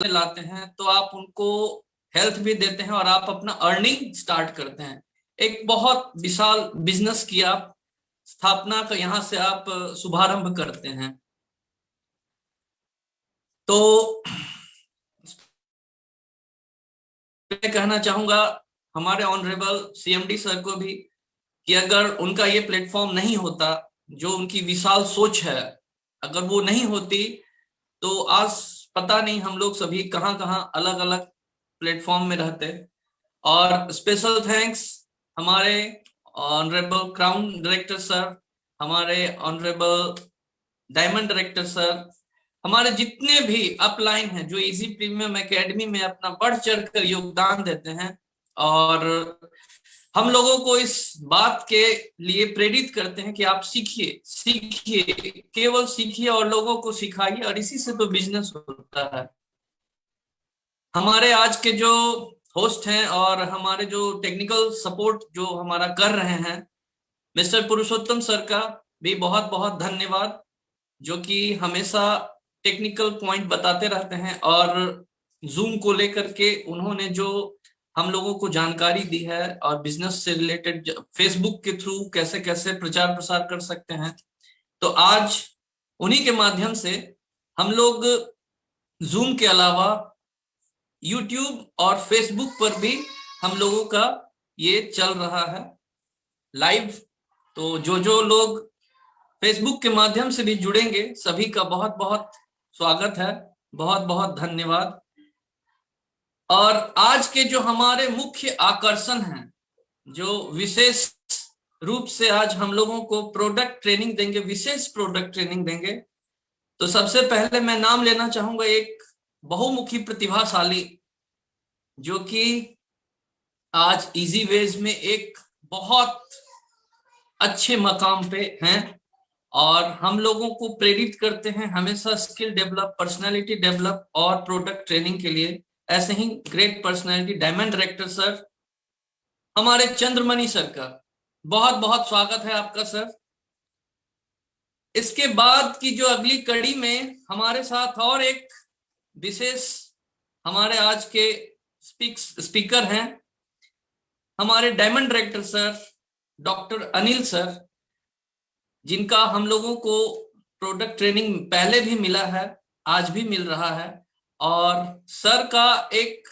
लाते हैं तो आप उनको हेल्थ भी देते हैं और आप अपना अर्निंग स्टार्ट करते हैं। एक बहुत विशाल बिजनेस की आप स्थापना का यहाँ से आप शुभारंभ करते हैं। तो मैं कहना चाहूंगा हमारे ऑनरेबल सीएमडी सर को भी कि अगर उनका ये प्लेटफॉर्म नहीं होता, जो उनकी विशाल सोच है, अगर वो नहीं होती तो आज पता नहीं हम लोग सभी कहां कहां अलग अलग प्लेटफॉर्म में रहते। और स्पेशल थैंक्स हमारे ऑनरेबल क्राउन डायरेक्टर सर, हमारे ऑनरेबल डायमंड डायरेक्टर सर, हमारे जितने भी अपलाइन हैं जो इजी प्रीमियम एकेडमी में अपना बढ़ चढ़कर योगदान देते हैं और हम लोगों को इस बात के लिए प्रेरित करते हैं कि आप सीखिए सीखिए, केवल सीखिए और लोगों को सिखाइए, और इसी से तो बिजनेस होता है। हमारे आज के जो होस्ट हैं और हमारे जो टेक्निकल सपोर्ट जो हमारा कर रहे हैं, मिस्टर पुरुषोत्तम सर का भी बहुत बहुत धन्यवाद, जो कि हमेशा टेक्निकल पॉइंट बताते रहते हैं और जूम को लेकर के उन्होंने जो हम लोगों को जानकारी दी है और बिजनेस से रिलेटेड फेसबुक के थ्रू कैसे कैसे प्रचार प्रसार कर सकते हैं, तो आज उन्हीं के माध्यम से हम लोग जूम के अलावा यूट्यूब और फेसबुक पर भी हम लोगों का ये चल रहा है लाइव। तो जो लोग फेसबुक के माध्यम से भी जुड़ेंगे सभी का बहुत बहुत स्वागत है, बहुत बहुत धन्यवाद। और आज के जो हमारे मुख्य आकर्षण हैं, जो विशेष रूप से आज हम लोगों को प्रोडक्ट ट्रेनिंग देंगे, विशेष प्रोडक्ट ट्रेनिंग देंगे, तो सबसे पहले मैं नाम लेना चाहूंगा एक बहुमुखी प्रतिभाशाली जो कि आज इजी वेज में एक बहुत अच्छे मकाम पे हैं और हम लोगों को प्रेरित करते हैं हमेशा स्किल डेवलप, पर्सनालिटी डेवलप और प्रोडक्ट ट्रेनिंग के लिए। ऐसे ही great personality diamond director sir, हमारे चंद्रमणि सर का बहुत बहुत स्वागत है आपका सर। इसके बाद की जो अगली कड़ी में हमारे साथ और एक विशेष हमारे आज के स्पीकर हैं, हमारे diamond director sir doctor Anil sir, जिनका हम लोगों को प्रोडक्ट ट्रेनिंग पहले भी मिला है, आज भी मिल रहा है। और सर का एक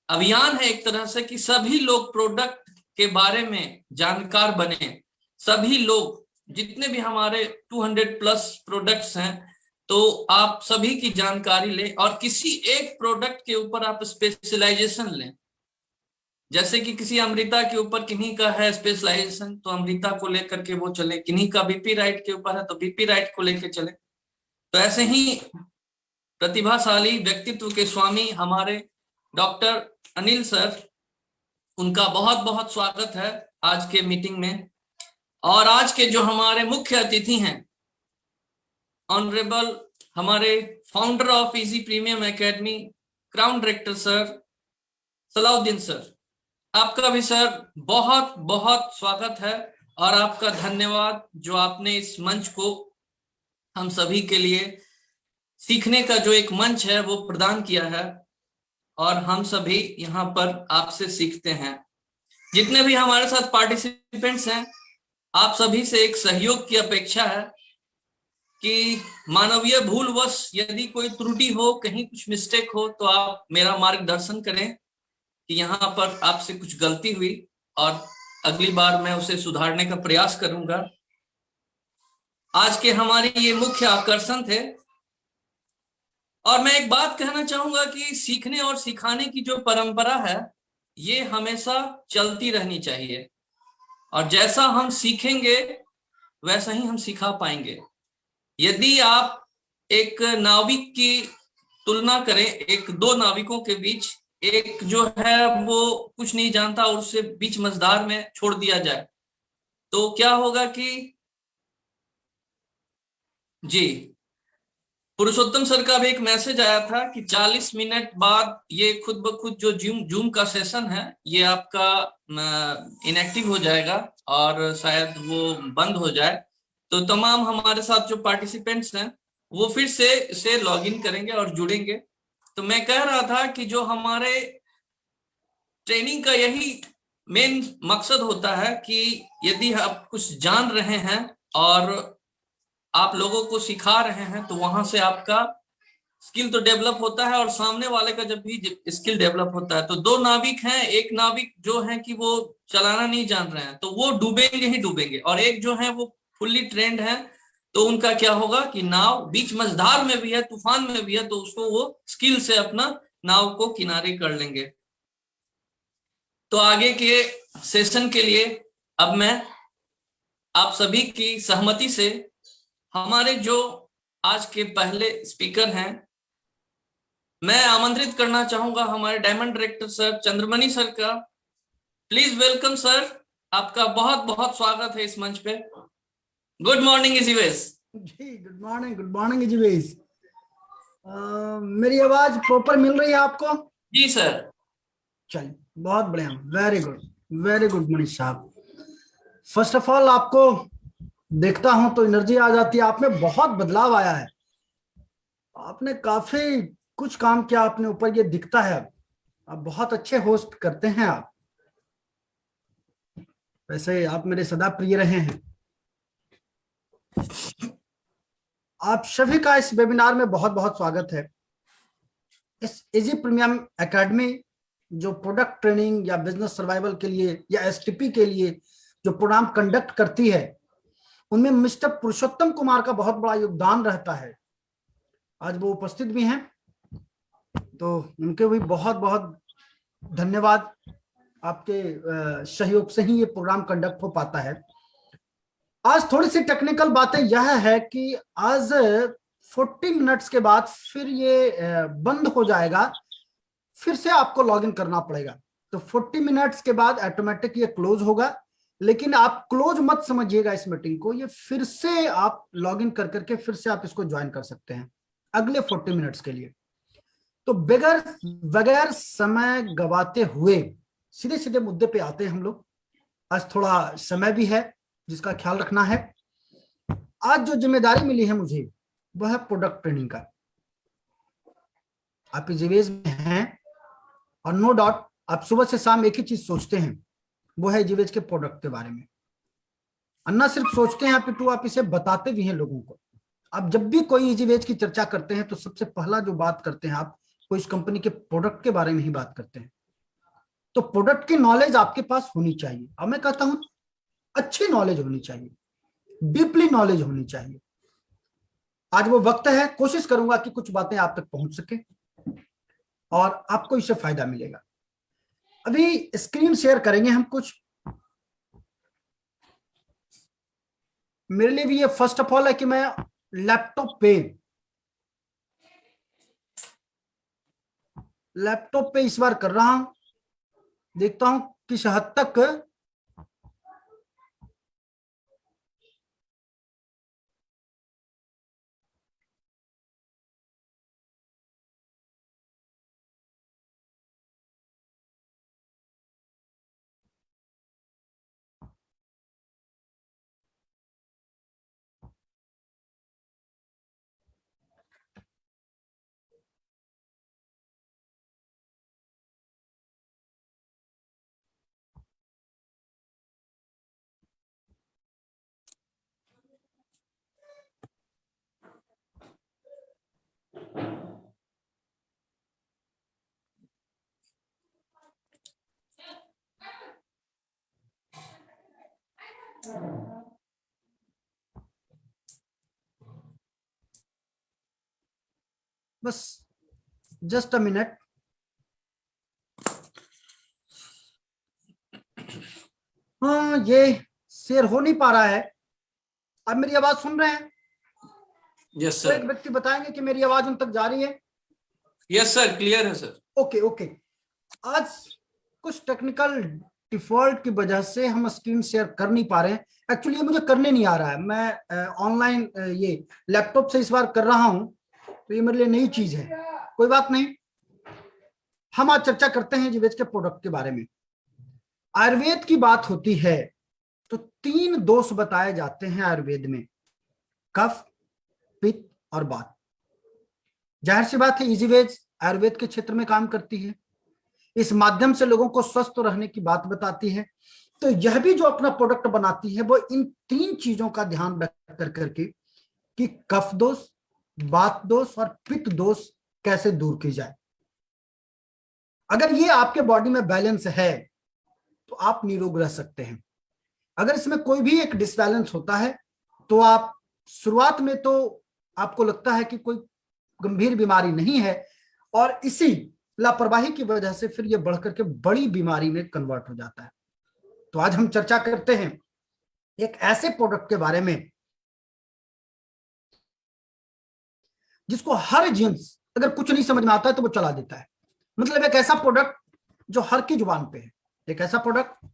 अभियान है एक तरह से कि सभी लोग प्रोडक्ट के बारे में जानकार बने, सभी लोग जितने भी हमारे 200+ प्रोडक्ट्स हैं तो आप सभी की जानकारी लें और किसी एक प्रोडक्ट के ऊपर आप स्पेशलाइजेशन लें। जैसे कि किसी अमृता के ऊपर किन्हीं का है स्पेशलाइजेशन तो अमृता को लेकर के वो चले, किन्हीं का बीपी राइट के ऊपर है तो बीपी राइट को लेकर चले। तो ऐसे ही प्रतिभाशाली व्यक्तित्व के स्वामी हमारे डॉक्टर अनिल सर, उनका बहुत बहुत स्वागत है आज के मीटिंग में। और आज के जो हमारे मुख्य अतिथि हैं, ऑनरेबल हमारे founder of easy premium academy crown director sir Salauddin sir, आपका भी सर बहुत बहुत स्वागत है और आपका धन्यवाद जो आपने इस मंच को हम सभी के लिए सीखने का जो एक मंच है वो प्रदान किया है और हम सभी यहाँ पर आपसे सीखते हैं। जितने भी हमारे साथ पार्टिसिपेंट्स हैं, आप सभी से एक सहयोग की अपेक्षा है कि मानवीय भूलवश यदि कोई त्रुटि हो, कहीं कुछ मिस्टेक हो तो आप मेरा मार्गदर्शन करें कि यहाँ पर आपसे कुछ गलती हुई और अगली बार मैं उसे सुधारने का प्रयास करूंगा। आज के हमारे ये मुख्य आकर्षण थे और मैं एक बात कहना चाहूंगा कि सीखने और सिखाने की जो परंपरा है ये हमेशा चलती रहनी चाहिए और जैसा हम सीखेंगे वैसा ही हम सिखा पाएंगे। यदि आप एक नाविक की तुलना करें, एक दो नाविकों के बीच, एक जो है वो कुछ नहीं जानता और उसे बीच मझधार में छोड़ दिया जाए तो क्या होगा कि जी पुरुषोत्तम सर का भी एक मैसेज आया था कि 40 मिनट बाद ये खुद ब खुद जो जूम का सेशन है ये आपका इनएक्टिव हो जाएगा और शायद वो बंद हो जाए। तो तमाम हमारे साथ जो पार्टिसिपेंट्स हैं वो फिर से इसे लॉग इन करेंगे और जुड़ेंगे तो मैं कह रहा था कि जो हमारे ट्रेनिंग का यही मेन मकसद होता है कि यदि आप कुछ जान रहे हैं और आप लोगों को सिखा रहे हैं तो वहां से आपका स्किल तो डेवलप होता है और सामने वाले का जब भी स्किल डेवलप होता है, तो दो नाविक हैं, एक नाविक जो है कि वो चलाना नहीं जान रहे हैं तो वो डूबेंगे ही डूबेंगे, और एक जो है वो फुल्ली ट्रेंड है, तो उनका क्या होगा कि नाव बीच मझधार में भी है, तूफान में भी है, तो उसको वो स्किल से अपना नाव को किनारे कर लेंगे। तो आगे के सेशन के लिए अब मैं आप सभी की सहमति से हमारे जो आज के पहले स्पीकर हैं, मैं आमंत्रित करना चाहूंगा हमारे diamond director sir Chandramani sir का। प्लीज वेलकम सर, आपका बहुत बहुत स्वागत है इस मंच पे। गुड मॉर्निंग इजीवेज जी, गुड मॉर्निंग इजीवेज। मेरी आवाज प्रॉपर मिल रही है आपको? जी सर। चलिए, बहुत बढ़िया, वेरी गुड मनीष साहब। फर्स्ट ऑफ ऑल आपको देखता हूं तो एनर्जी आ जाती है, आप में बहुत बदलाव आया है, आपने काफी कुछ काम किया अपने ऊपर, ये दिखता है। आप बहुत अच्छे होस्ट करते हैं आप, वैसे आप मेरे सदा प्रिय रहे हैं। आप सभी का इस वेबिनार में बहुत बहुत स्वागत है। इस इजी प्रीमियम एकेडमी जो प्रोडक्ट ट्रेनिंग या बिजनेस सर्वाइवल के लिए या एसटीपी के लिए जो प्रोग्राम कंडक्ट करती है, उनमें मिस्टर पुरुषोत्तम कुमार का बहुत बड़ा योगदान रहता है। आज वो उपस्थित भी हैं, तो उनके भी बहुत बहुत धन्यवाद। आपके सहयोग से ही ये प्रोग्राम कंडक्ट हो पाता है। आज थोड़ी सी टेक्निकल बातें यह है कि आज 40 मिनट्स के बाद फिर ये बंद हो जाएगा, फिर से आपको लॉग इन करना पड़ेगा। तो 40 मिनट्स के बाद ऑटोमेटिक ये क्लोज होगा, लेकिन आप क्लोज मत समझिएगा इस मीटिंग को, ये फिर से आप लॉग इन कर करके फिर से आप इसको ज्वाइन कर सकते हैं अगले 40 मिनट्स के लिए। तो बगैर समय गवाते हुए सीधे सीधे मुद्दे पे आते हैं हम लोग। आज थोड़ा समय भी है जिसका ख्याल रखना है। आज जो जिम्मेदारी मिली है मुझे वह है प्रोडक्ट ट्रेनिंग का। आप इजीवेज में हैं और नो डाउट आप सुबह से शाम एक ही चीज सोचते हैं, वो है इजीवेज के प्रोडक्ट के बारे में। अन्ना सिर्फ सोचते हैं आप, आप इसे बताते भी हैं लोगों को। आप जब भी कोई इजीवेज की चर्चा करते हैं तो सबसे पहला जो बात करते हैं आप, वो इस कंपनी के प्रोडक्ट के बारे में ही बात करते हैं। तो प्रोडक्ट की नॉलेज आपके पास होनी चाहिए, और मैं कहता हूं अच्छी नॉलेज होनी चाहिए, डीपली नॉलेज होनी चाहिए। आज वो वक्त है, कोशिश करूंगा कि कुछ बातें आप तक पहुंच सके और आपको इससे फायदा मिलेगा। अभी स्क्रीन शेयर करेंगे हम कुछ। मेरे लिए भी ये फर्स्ट ऑफ ऑल है कि मैं लैपटॉप पे इस बार कर रहा हूं, देखता हूं किस हद तक बस जस्ट अ मिनट। हाँ, ये शेयर हो नहीं पा रहा है। आप मेरी आवाज सुन रहे हैं? यस तो एक सर। व्यक्ति बताएंगे कि मेरी आवाज उन तक जा रही है? यस सर, क्लियर है सर। ओके। आज कुछ टेक्निकल डिफॉल्ट की वजह से हम स्क्रीन शेयर कर नहीं पा रहे हैं। एक्चुअली ये मुझे करने नहीं आ रहा है, मैं ऑनलाइन ये लैपटॉप से इस बार कर रहा हूं, तो ये मेरे लिए नई चीज है। कोई बात नहीं, हम आज चर्चा करते हैं जीवेज के प्रोडक्ट के बारे में। आयुर्वेद की बात होती है तो 3 दोष बताए जाते हैं आयुर्वेद में, कफ, पित्त और वात। जाहिर सी बात है इजीवेज आयुर्वेद के क्षेत्र में काम करती है, इस माध्यम से लोगों को स्वस्थ रहने की बात बताती है। तो यह भी जो अपना प्रोडक्ट बनाती है वो इन 3 चीजों का ध्यान रख कर करके कि कफ दोष, वात दोष और पित्त दोष कैसे दूर की जाए। अगर ये आपके बॉडी में बैलेंस है तो आप निरोग रह सकते हैं। अगर इसमें कोई भी एक डिसबैलेंस होता है तो आप शुरुआत में तो आपको लगता है कि कोई गंभीर बीमारी नहीं है, और इसी लापरवाही की वजह से फिर ये बढ़कर के बड़ी बीमारी में कन्वर्ट हो जाता है। तो आज हम चर्चा करते हैं एक ऐसे प्रोडक्ट के बारे में जिसको हर जींस, अगर कुछ नहीं समझ में आता है तो वो चला देता है। मतलब एक ऐसा प्रोडक्ट जो हर की जुबान पे है, एक ऐसा प्रोडक्ट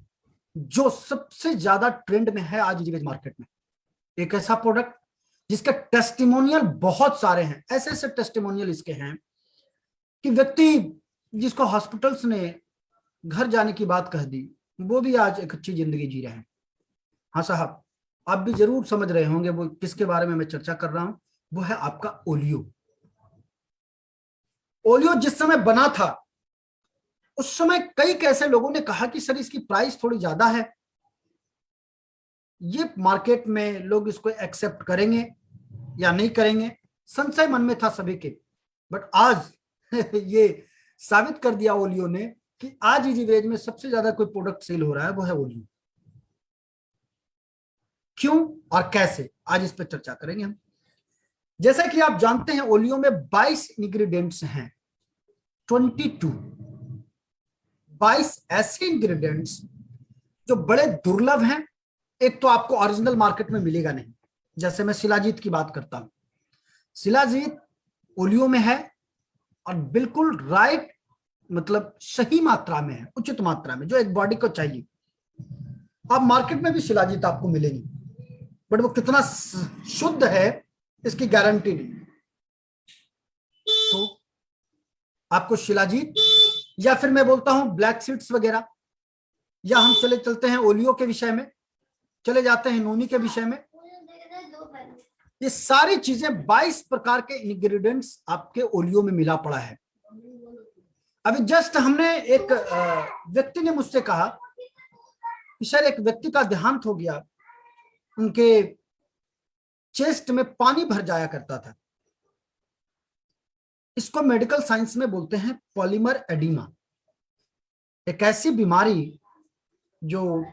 जो सबसे ज्यादा ट्रेंड में है आज इजीवेज मार्केट में, एक ऐसा प्रोडक्ट जिसके टेस्टिमोनियल बहुत सारे हैं। ऐसे ऐसे टेस्टिमोनियल इसके हैं कि व्यक्ति जिसको हॉस्पिटल्स ने घर जाने की बात कह दी, वो भी आज एक अच्छी जिंदगी जी रहे हैं। हाँ साहब, आप भी जरूर समझ रहे होंगे वो किसके बारे में मैं चर्चा कर रहा हूं। वो है आपका ओलियो। ओलियो जिस समय बना था उस समय कई कैसे लोगों ने कहा कि सर इसकी प्राइस थोड़ी ज्यादा है, ये मार्केट में लोग इसको एक्सेप्ट करेंगे या नहीं करेंगे, संशय मन में था सभी के। बट आज ये साबित कर दिया ओलियो ने कि आज इजीवेज में सबसे ज्यादा कोई प्रोडक्ट सेल हो रहा है वो है ओलियो। क्यों और कैसे, आज इस पर चर्चा करेंगे हम। जैसा कि आप जानते हैं ओलियो में 22 इंग्रेडिएंट्स हैं, 22 ऐसे इंग्रेडिएंट्स जो बड़े दुर्लभ हैं। एक तो आपको ओरिजिनल मार्केट में मिलेगा नहीं, जैसे मैं शिलाजीत की बात करता हूं, शिलाजीत ओलियो में है और बिल्कुल राइट, मतलब सही मात्रा में है, उचित मात्रा में जो एक बॉडी को चाहिए। अब मार्केट में भी शिलाजीत आपको मिलेगी, बट वो कितना शुद्ध है इसकी गारंटी नहीं। तो आपको शिलाजीत, या फिर मैं बोलता हूं ब्लैक सीड्स वगैरह, या हम चलते हैं ओलियो के विषय में, चले जाते हैं नोनी के विषय में। ये सारी चीजें 22 प्रकार के इंग्रेडिएंट्स आपके ओलियो में मिला पड़ा है। अभी जस्ट हमने एक व्यक्ति ने मुझसे कहा कि सर एक व्यक्ति का देहांत हो गया, उनके चेस्ट में पानी भर जाया करता था। इसको मेडिकल साइंस में बोलते हैं पॉलीमर एडिमा। एक ऐसी बीमारी जो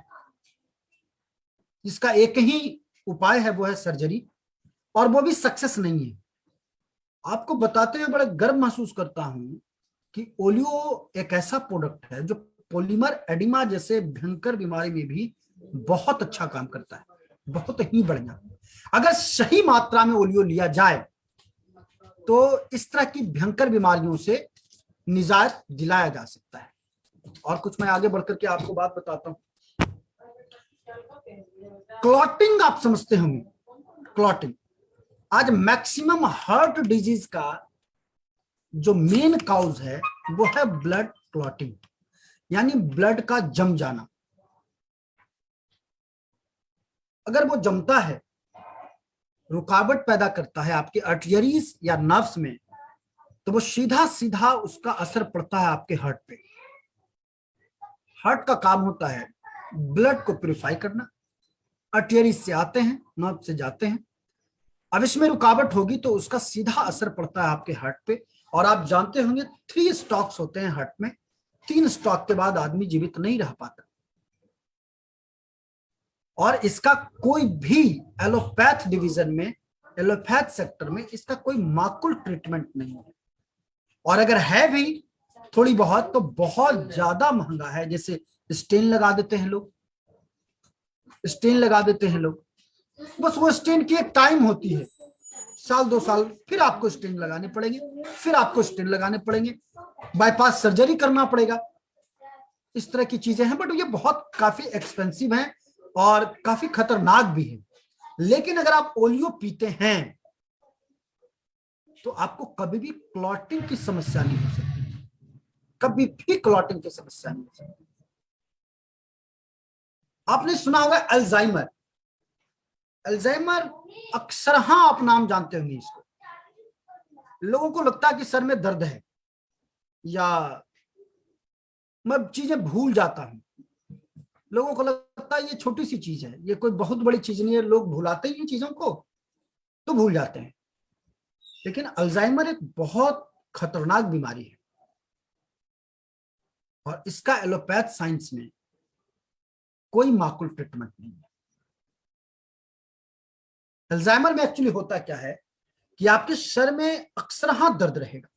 जिसका एक ही उपाय है वो है सर्जरी, और वो भी सक्सेस नहीं है। आपको बताते हुए बड़ा गर्व महसूस करता हूं कि ओलियो एक ऐसा प्रोडक्ट है जो पॉलीमर एडिमा जैसे भयंकर बीमारी में भी बहुत अच्छा काम करता है, बहुत ही बढ़िया। अगर सही मात्रा में ओलियो लिया जाए तो इस तरह की भयंकर बीमारियों से निजात दिलाया जा सकता है। और कुछ मैं आगे बढ़कर के आपको बात बताता हूं। क्लॉटिंग आप समझते होंगे, क्लॉटिंग आज मैक्सिमम हार्ट डिजीज का जो मेन काउज है वो है ब्लड क्लॉटिंग, यानी ब्लड का जम जाना। अगर वो जमता है, रुकावट पैदा करता है आपके आर्टरीज या नर्व्स में, तो वो सीधा सीधा उसका असर पड़ता है आपके हार्ट पे। हार्ट का काम होता है ब्लड को प्यूरिफाई करना, आर्टरीज से आते हैं, नर्व से जाते हैं। अब इसमें रुकावट होगी तो उसका सीधा असर पड़ता है आपके हार्ट पे। और आप जानते होंगे 3 स्टॉक्स होते हैं हार्ट में, 3 स्टॉक के बाद आदमी जीवित नहीं रह पाता। और इसका कोई भी एलोपैथ डिवीजन में, एलोपैथ सेक्टर में इसका कोई माकूल ट्रीटमेंट नहीं है, और अगर है भी थोड़ी बहुत तो बहुत ज्यादा महंगा है। जैसे स्टेन लगा देते हैं लोग, स्टेन लगा देते हैं लोग, बस वो स्टेन की एक टाइम होती है, साल 2 साल, फिर आपको स्टेन लगाने पड़ेंगे, फिर आपको स्टेन लगाने पड़ेंगे, बाईपास सर्जरी करना पड़ेगा। इस तरह की चीजें हैं, बट ये बहुत काफी एक्सपेंसिव हैं और काफी खतरनाक भी है। लेकिन अगर आप ओलियो पीते हैं तो आपको कभी भी क्लॉटिंग की समस्या नहीं हो सकती, कभी भी क्लॉटिंग की समस्या नहीं हो सकती। आपने सुना होगा अल्जाइमर, अल्जाइमर अक्सर, हाँ आप नाम जानते होंगे इसको। लोगों को लगता है कि सर में दर्द है, या मैं चीजें भूल जाता हूं। लोगों को लगता है ये छोटी सी चीज है, ये कोई बहुत बड़ी चीज नहीं है, लोग भुलाते ही हैं चीजों को तो भूल जाते हैं। लेकिन अल्जाइमर एक बहुत खतरनाक बीमारी है और इसका एलोपैथ साइंस में कोई माकूल ट्रीटमेंट नहीं है। अल्जाइमर में एक्चुअली होता क्या है कि आपके सर में अक्सर दर्द रहेगा,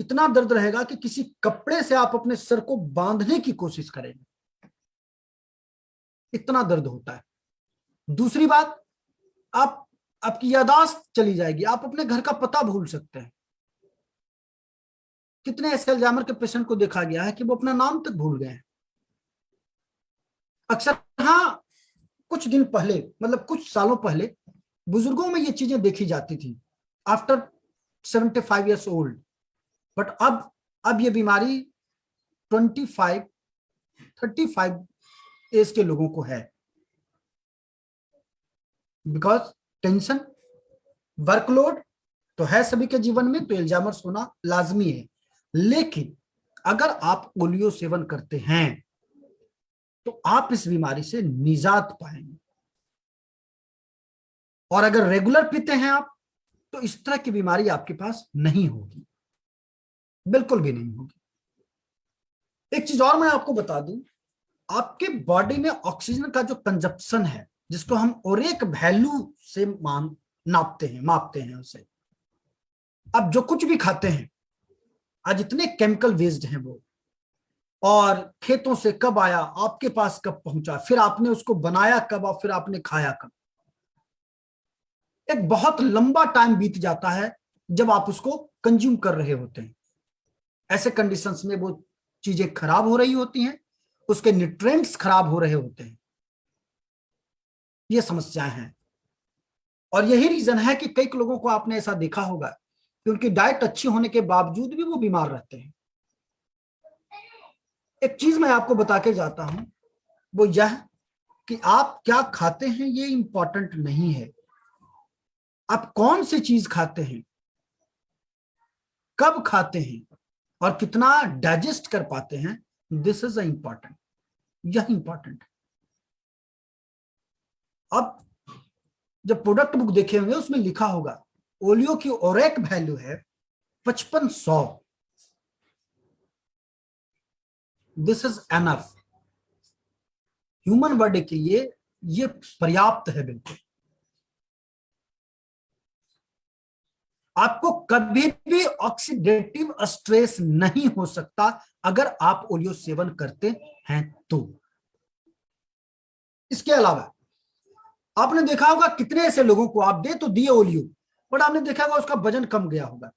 इतना दर्द रहेगा कि किसी कपड़े से आप अपने सर को बांधने की कोशिश करेंगे, इतना दर्द होता है। दूसरी बात, आपकी याददाश्त चली जाएगी, आप अपने घर का पता भूल सकते हैं। कितने ऐसे अल्जाइमर के पेशेंट को देखा गया है कि वो अपना नाम तक भूल गए हैं। अक्सर कुछ दिन पहले, मतलब कुछ सालों पहले बुजुर्गों में ये चीजें देखी जाती थी आफ्टर 75 ईयर्स ओल्ड, बट अब ये बीमारी 35 एज के लोगों को है। बिकॉज टेंशन, वर्कलोड तो है सभी के जीवन में, तो अल्जाइमर होना लाजमी है। लेकिन अगर आप ओलियो सेवन करते हैं तो आप इस बीमारी से निजात पाएंगे। और अगर रेगुलर पीते हैं आप तो इस तरह की बीमारी आपके पास नहीं होगी, बिल्कुल भी नहीं होगी। एक चीज और मैं आपको बता दूं, आपके बॉडी में ऑक्सीजन का जो कंजप्शन है, जिसको हम ओरेक वैल्यू से मापते हैं उसे। अब जो कुछ भी खाते हैं, आज इतने केमिकल वेस्ड हैं वो, और खेतों से कब आया, आपके पास कब पहुंचा, फिर आपने उसको बनाया कब और फिर आपने खाया कब, एक बहुत लंबा टाइम बीत जाता है जब आप उसको कंज्यूम कर रहे होते हैं। ऐसे कंडीशंस में वो चीजें खराब हो रही होती हैं, उसके न्यूट्रिएंट्स खराब हो रहे होते हैं। ये समस्याएं हैं और यही रीजन है कि कई लोगों को आपने ऐसा देखा होगा कि उनकी डाइट अच्छी होने के बावजूद भी वो बीमार रहते हैं। एक चीज मैं आपको बता के जाता हूं, वो यह कि आप क्या खाते हैं ये इंपॉर्टेंट नहीं है, आप कौन सी चीज खाते हैं, कब खाते हैं और कितना डाइजेस्ट कर पाते हैं, दिस इज इंपॉर्टेंट, यह इंपॉर्टेंट है। अब जब प्रोडक्ट बुक देखे होंगे उसमें लिखा होगा ओलियो की ओरेक वैल्यू है 5500, this is enough, human body के लिए ये पर्याप्त है बिल्कुल। आपको कभी भी ऑक्सीडेटिव स्ट्रेस नहीं हो सकता अगर आप ओलियो सेवन करते हैं तो। इसके अलावा आपने देखा होगा कितने ऐसे लोगों को आप दे तो दिए ओलियो, बट आपने देखा होगा उसका वजन कम गया होगा।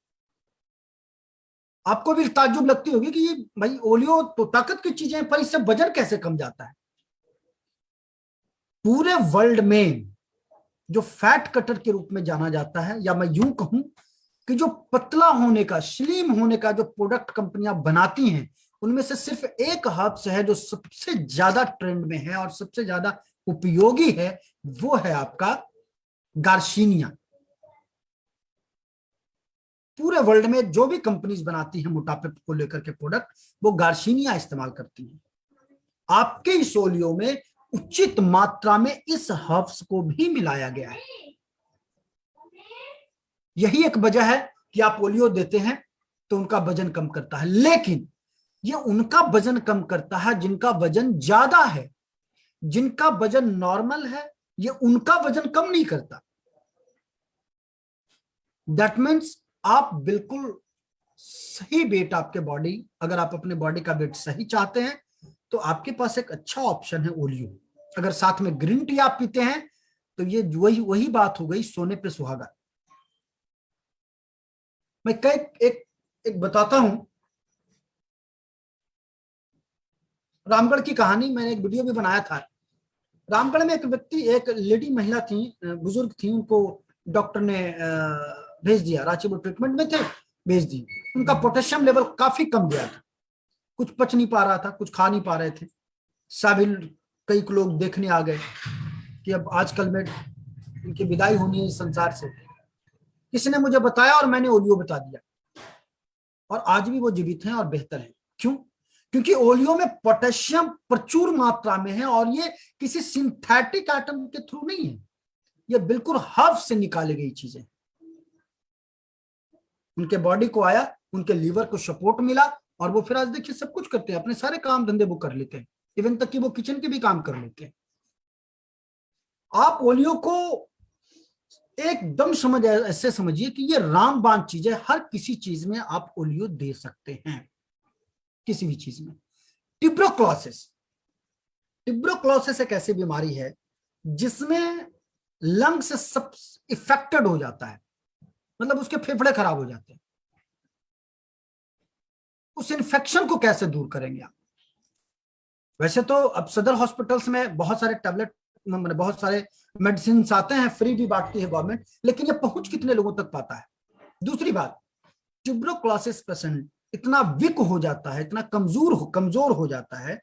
आपको भी ताज्जुब लगती होगी कि ये भाई ओलियो तो ताकत की चीजें हैं पर इससे वजन कैसे कम जाता है। पूरे वर्ल्ड में जो फैट कटर के रूप में जाना जाता है, या मैं यूं कहूं कि जो पतला होने का, स्लिम होने का जो प्रोडक्ट कंपनियां बनाती हैं, उनमें से सिर्फ एक हर्ब्स है जो सबसे ज्यादा ट्रेंड में है और सबसे ज्यादा उपयोगी है, वो है आपका गार्सिनिया। पूरे वर्ल्ड में जो भी कंपनीज बनाती हैं मोटापे को लेकर के प्रोडक्ट, वो गार्सिनिया इस्तेमाल करती हैं। आपके इस ओलियो में उचित मात्रा में इस हर्ब्स को भी मिलाया गया है। यही एक वजह है कि आप ओलियो देते हैं तो उनका वजन कम करता है, लेकिन ये उनका वजन कम करता है जिनका वजन ज्यादा है। जिनका वजन नॉर्मल है ये उनका वजन कम नहीं करता। दैट मीन्स आप बिल्कुल सही वेट, आपके बॉडी, अगर आप अपने बॉडी का वेट सही चाहते हैं तो आपके पास एक अच्छा ऑप्शन है ओलियो। अगर साथ में ग्रीन टी आप पीते हैं तो ये वही बात हो गई सोने पे सुहागा। मैं एक बताता हूं रामगढ़ की कहानी, मैंने एक वीडियो भी बनाया था। रामगढ़ में एक लेडी महिला थी, बुजुर्ग थी, उनको डॉक्टर ने भेज दिया, रांची में ट्रीटमेंट में थे, भेज दी। उनका पोटेशियम लेवल काफी कम गया था, कुछ पच नहीं पा रहा था, कुछ खा नहीं पा रहे थे। सभी कई लोग देखने आ गए कि अब आजकल में इनकी विदाई होनी है इस संसार से। किसी ने मुझे बताया और मैंने ओलियो बता दिया। और आज भी वो जीवित हैं और बेहतर हैं। क्यों? क्योंकि ओलियो में पोटेशियम प्रचुर मात्रा में है और ये किसी सिंथेटिक एटम के थ्रू नहीं है, ये बिल्कुल हर्ब से निकाली गई चीजें। उनके बॉडी को आया, उनके लीवर को सपोर्ट मिला और वो फिर आज देखिए सब कुछ करते हैं, अपने सारे काम धंधे वो कर लेते हैं, इवन तक कि वो किचन के भी काम कर लेते हैं। आप ओलियो को एकदम ऐसे समझिए कि ये रामबाण चीज है, हर किसी चीज में आप ओलियो दे सकते हैं, किसी भी चीज में। ट्यूबरक्लोसिस, ट्यूबरक्लोसिस एक ऐसी बीमारी है जिसमें लंग्स सब इफेक्टेड हो जाता है, मतलब उसके फेफड़े खराब हो जाते हैं। उस इन्फेक्शन को कैसे दूर करेंगे आप? वैसे तो अब सदर हॉस्पिटल्स में बहुत सारे टैबलेट, बहुत सारे मेडिसिन आते हैं, फ्री भी बांटती है गवर्नमेंट, लेकिन ये पहुंच कितने लोगों तक पाता है? दूसरी बात, ट्यूबरक्लोसिस पेशेंट इतना वीक हो जाता है, इतना कमजोर हो जाता है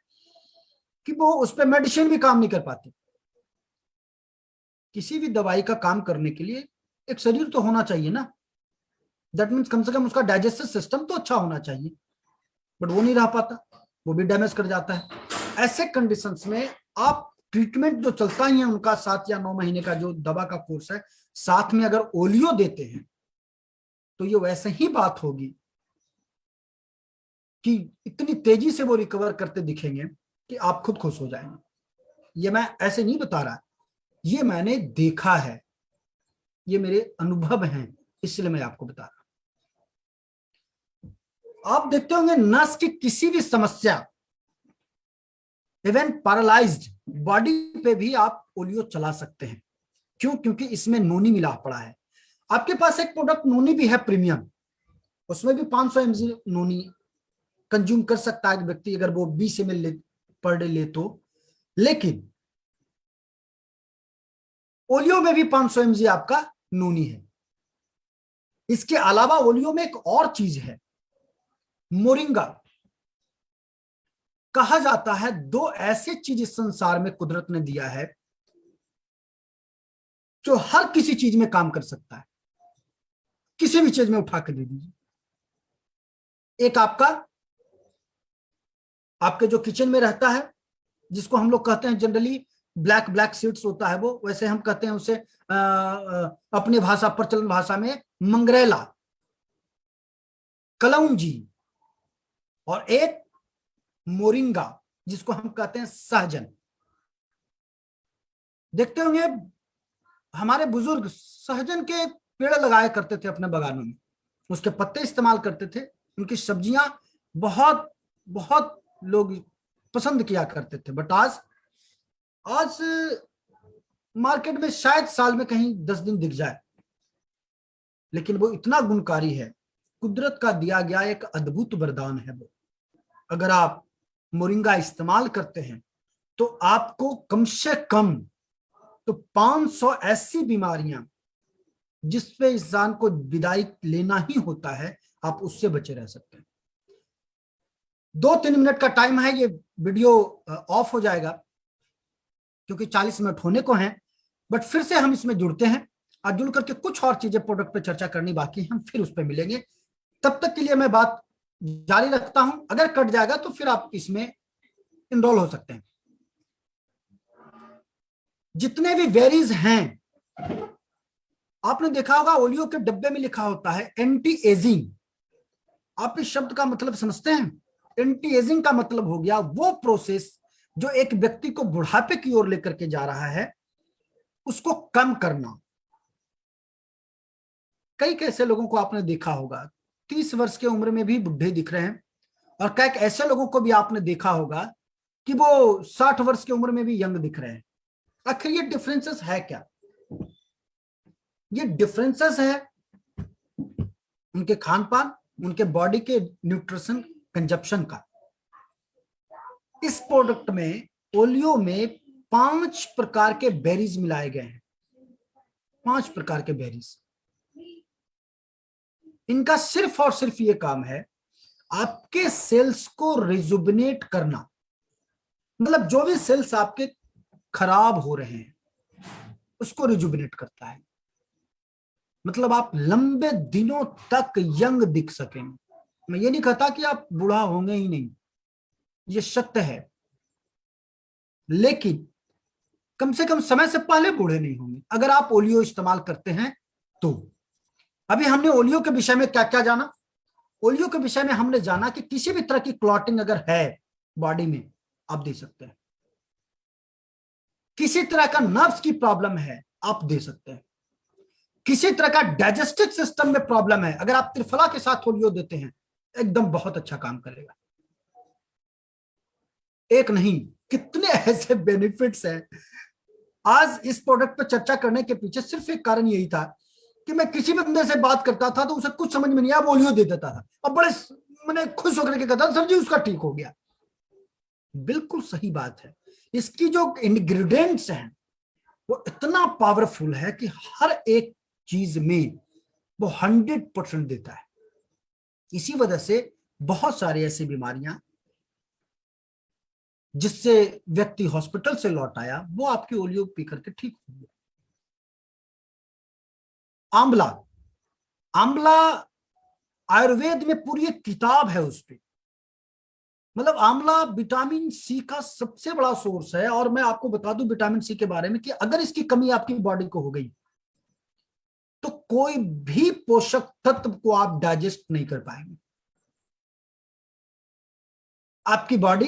कि वो उस पर मेडिसिन भी काम नहीं कर पाती। किसी भी दवाई का काम करने के लिए एक शरीर तो होना चाहिए ना, दैट मीन्स कम से कम उसका डाइजेस्टिव सिस्टम तो अच्छा होना चाहिए, बट वो नहीं रह पाता, वो भी डैमेज कर जाता है। ऐसे कंडीशंस में आप ट्रीटमेंट जो चलता ही है उनका 7 या 9 महीने का जो दवा का कोर्स है, साथ में अगर ओलियो देते हैं तो ये वैसे ही बात होगी कि इतनी तेजी से वो रिकवर करते दिखेंगे कि आप खुद खुश हो जाएंगे। ये मैं ऐसे नहीं बता रहा, ये मैंने देखा है, ये मेरे अनुभव हैं, इसलिए मैं आपको बता रहा हूं। आप देखते होंगे नस की किसी भी समस्या, इवन पैरालाइज्ड बॉडी पे भी आप ओलियो चला सकते हैं। क्यों? क्योंकि इसमें नोनी मिला पड़ा है। आपके पास एक प्रोडक्ट नोनी भी है प्रीमियम, उसमें भी 500 mg नोनी कंज्यूम कर सकता है व्यक्ति, अगर वो 20 ml पर डे ले तो। लेकिन ओलियो में भी 500 mg आपका नोनी है। इसके अलावा ओलियो में एक और चीज है, मोरिंगा। कहा जाता है 2 ऐसे चीज इस संसार में कुदरत ने दिया है जो हर किसी चीज में काम कर सकता है, किसी भी चीज में उठा के दे दीजिए। एक आपके जो किचन में रहता है, जिसको हम लोग कहते हैं जनरली ब्लैक सीड्स होता है वो, वैसे हम कहते हैं उसे अपनी भाषा, प्रचलन भाषा में मंगरेला, कलौंजी, और एक मोरिंगा जिसको हम कहते हैं सहजन। देखते होंगे हमारे बुजुर्ग सहजन के पेड़ लगाया करते थे अपने बगानों में, उसके पत्ते इस्तेमाल करते थे, उनकी सब्जियां बहुत बहुत लोग पसंद किया करते थे। बट आज मार्केट में शायद साल में कहीं 10 दिन दिख जाए, लेकिन वो इतना गुणकारी है, कुदरत का दिया गया एक अद्भुत वरदान है वो। अगर आप मोरिंगा इस्तेमाल करते हैं तो आपको कम से कम तो 500 ऐसी बीमारियां जिसपे इंसान को विदाई लेना ही होता है, आप उससे बचे रह सकते हैं। 2-3 मिनट का टाइम है, ये वीडियो ऑफ हो जाएगा क्योंकि 40 मिनट होने को हैं, बट फिर से हम इसमें जुड़ते हैं और जुड़ करके कुछ और चीजें प्रोडक्ट पे चर्चा करनी बाकी है, हम फिर उस पर मिलेंगे। तब तक के लिए मैं बात जारी रखता हूं, अगर कट जाएगा तो फिर आप इसमें इनरोल हो सकते हैं। जितने भी वेरीज हैं, आपने देखा होगा ओलियो के डब्बे में लिखा होता है एंटी एजिंग। आप इस शब्द का मतलब समझते हैं? एंटी एजिंग का मतलब हो गया वो प्रोसेस जो एक व्यक्ति को बुढ़ापे की ओर लेकर के जा रहा है, उसको कम करना। कई कैसे लोगों को आपने देखा होगा 30 वर्ष की उम्र में भी बुढ़े दिख रहे हैं, और कई ऐसे लोगों को भी आपने देखा होगा कि वो 60 वर्ष की उम्र में भी यंग दिख रहे हैं। आखिर ये डिफरेंसेस है क्या? ये डिफरेंसेस है उनके खान पान, उनके बॉडी के न्यूट्रिशन कंजप्शन का। इस प्रोडक्ट में ओलियो में 5 प्रकार के बेरीज मिलाए गए हैं, 5 प्रकार के बेरीज। इनका सिर्फ और सिर्फ ये काम है आपके सेल्स को रिजुबिनेट करना, मतलब जो भी सेल्स आपके खराब हो रहे हैं उसको रिजुबिनेट करता है, मतलब आप लंबे दिनों तक यंग दिख सकेंगे। मैं ये नहीं कहता कि आप बूढ़ा होंगे ही नहीं, ये सत्य है, लेकिन कम से कम समय से पहले बूढ़े नहीं होंगे अगर आप ओलियो इस्तेमाल करते हैं तो। अभी हमने ओलियो के विषय में क्या क्या जाना? ओलियो के विषय में हमने जाना कि किसी भी तरह की क्लॉटिंग अगर है बॉडी में, आप दे सकते हैं। किसी तरह का नर्व्स की प्रॉब्लम है, आप दे सकते हैं। किसी तरह का डाइजेस्टिव सिस्टम में प्रॉब्लम है, अगर आप त्रिफला के साथ ओलियो देते हैं, एकदम बहुत अच्छा काम करेगा। एक नहीं, कितने ऐसे बेनिफिट्स हैं। आज इस प्रोडक्ट पर चर्चा करने के पीछे सिर्फ एक कारण यही था कि मैं किसी बंदे से बात करता था तो उसे कुछ समझ में नहीं आया, ओलियो दे देता था और बड़े मैंने खुश होकर के कहता था, सर जी उसका ठीक हो गया। बिल्कुल सही बात है। इसकी जो इंग्रेडिएंट्स हैं वो इतना पावरफुल है कि हर एक चीज में वो 100% देता है। इसी वजह से बहुत सारी ऐसी बीमारियां जिससे व्यक्ति हॉस्पिटल से लौट आया, वो आपकी ओलियो पी करके ठीक हो गया। आंवला, आंवला आयुर्वेद में पूरी एक किताब है उस पे। मतलब आंवला विटामिन सी का सबसे बड़ा सोर्स है। और मैं आपको बता दूं विटामिन सी के बारे में कि अगर इसकी कमी आपकी बॉडी को हो गई तो कोई भी पोषक तत्व को आप डाइजेस्ट नहीं कर पाएंगे। आपकी बॉडी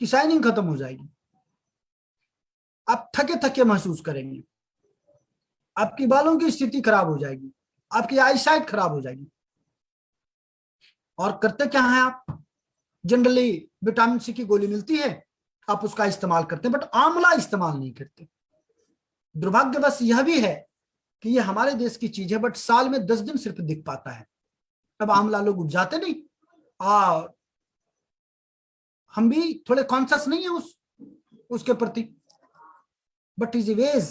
की शाइनिंग खत्म हो जाएगी, आप थके थके महसूस करेंगे, आपकी बालों की स्थिति खराब हो जाएगी, आपकी आईसाइट खराब हो जाएगी। और करते क्या है आप? जनरली विटामिन सी की गोली मिलती है, आप उसका इस्तेमाल करते हैं, बट आंवला इस्तेमाल नहीं करते। दुर्भाग्यवश यह भी है कि ये हमारे देश की चीज है, बट साल में 10 दिन सिर्फ दिख पाता है। अब आंवला लोग उपजाते नहीं और हम भी थोड़े कॉन्शियस नहीं है उसके प्रति। बट इज वेज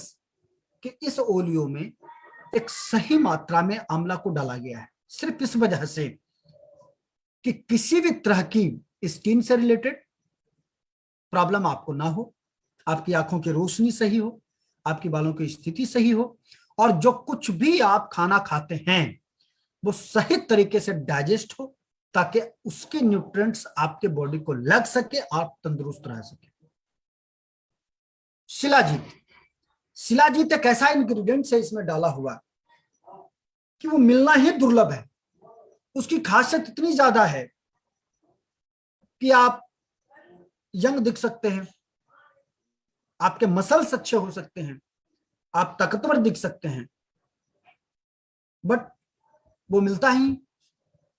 कि इस ओलियो में एक सही मात्रा में आंवला को डाला गया है, सिर्फ इस वजह से कि किसी भी तरह की स्किन से रिलेटेड प्रॉब्लम आपको ना हो, आपकी आंखों की रोशनी सही हो, आपकी बालों की स्थिति सही हो, और जो कुछ भी आप खाना खाते हैं वो सही तरीके से डाइजेस्ट हो, ताकि उसके न्यूट्रिएंट्स आपके बॉडी को लग सके, आप तंदुरुस्त रह सके। शिलाजीत, शिलाजीत एक ऐसा इंग्रेडिएंट है इसमें डाला हुआ कि वो मिलना ही दुर्लभ है। उसकी खासियत इतनी ज्यादा है कि आप यंग दिख सकते हैं, आपके मसल्स अच्छे हो सकते हैं, आप ताकतवर दिख सकते हैं, बट वो मिलता ही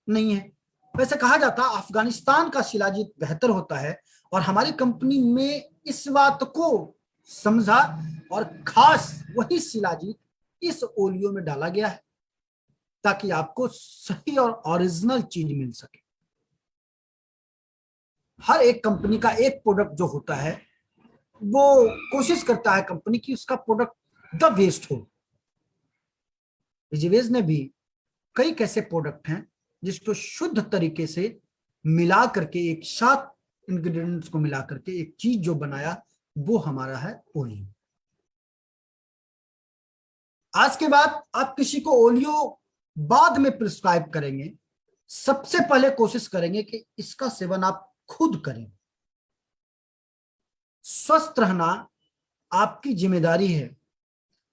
नहीं है। वैसे कहा जाता है अफगानिस्तान का शिलाजीत बेहतर होता है, और हमारी कंपनी में इस बात को समझा और खास वही शिलाजीत इस ओलियो में डाला गया है ताकि आपको सही और ओरिजिनल चीज मिल सके। हर एक कंपनी का एक प्रोडक्ट जो होता है वो कोशिश करता है कंपनी की उसका प्रोडक्ट द बेस्ट हो। विजिवेज ने भी कई कैसे प्रोडक्ट हैं जिसको शुद्ध तरीके से मिला करके एक साथ इंग्रेडिएंट्स को मिला करके एक चीज जो बनाया वो हमारा है ओलियो। आज के बाद आप किसी को ओलियो बाद में प्रिस्क्राइब करेंगे, सबसे पहले कोशिश करेंगे कि इसका सेवन आप खुद करें। स्वस्थ रहना आपकी जिम्मेदारी है,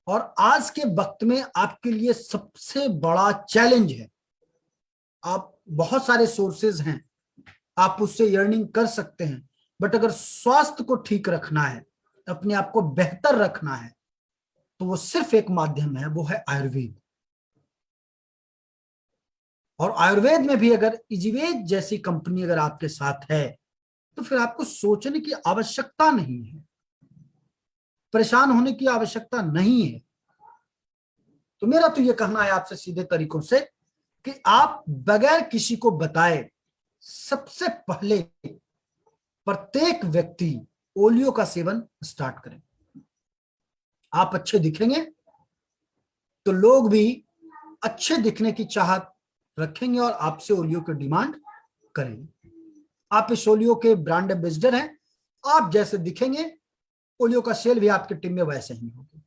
और आज के वक्त में आपके लिए सबसे बड़ा चैलेंज है। आप बहुत सारे सोर्सेज हैं, आप उससे अर्निंग कर सकते हैं, बट अगर स्वास्थ्य को ठीक रखना है, अपने आप को बेहतर रखना है, तो वो सिर्फ एक माध्यम है, वो है आयुर्वेद। और आयुर्वेद में भी अगर इजीवेज जैसी कंपनी अगर आपके साथ है तो फिर आपको सोचने की आवश्यकता नहीं है, परेशान होने की आवश्यकता नहीं है। तो मेरा तो ये कहना है आपसे सीधे तरीकों से कि आप बगैर किसी को बताए सबसे पहले प्रत्येक व्यक्ति ओलियो का सेवन स्टार्ट करें। आप अच्छे दिखेंगे तो लोग भी अच्छे दिखने की चाहत रखेंगे और आपसे ओलियो की डिमांड करेंगे। आप इस ओलियो के ब्रांड एम्बेसडर हैं, आप जैसे दिखेंगे ओलियो का सेल भी आपकी टीम में वैसे ही होगी।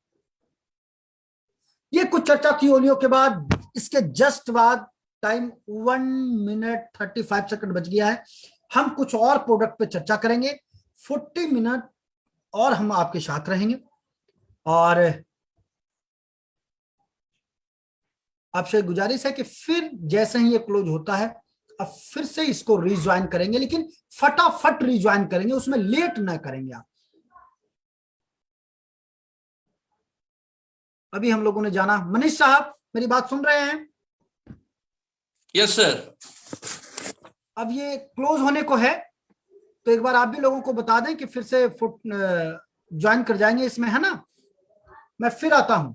ये कुछ चर्चा की ओलियो के बाद। इसके जस्ट बाद टाइम 1 मिनट 35 सेकंड बच गया है। हम कुछ और प्रोडक्ट पे चर्चा करेंगे, 40 मिनट और हम आपके साथ रहेंगे। और आपसे गुजारिश है कि फिर जैसे ही ये क्लोज होता है अब फिर से इसको रिज्वाइन करेंगे, लेकिन फटाफट रिज्वाइन करेंगे, उसमें लेट ना करेंगे आप। अभी हम लोगों ने जाना, मनीष साहब मेरी बात सुन रहे हैं? Yes sir. अब ये क्लोज होने को है, तो एक बार आप भी लोगों को बता दें कि फिर से ज्वाइन कर जाएंगे इसमें, है ना? मैं फिर आता हूं।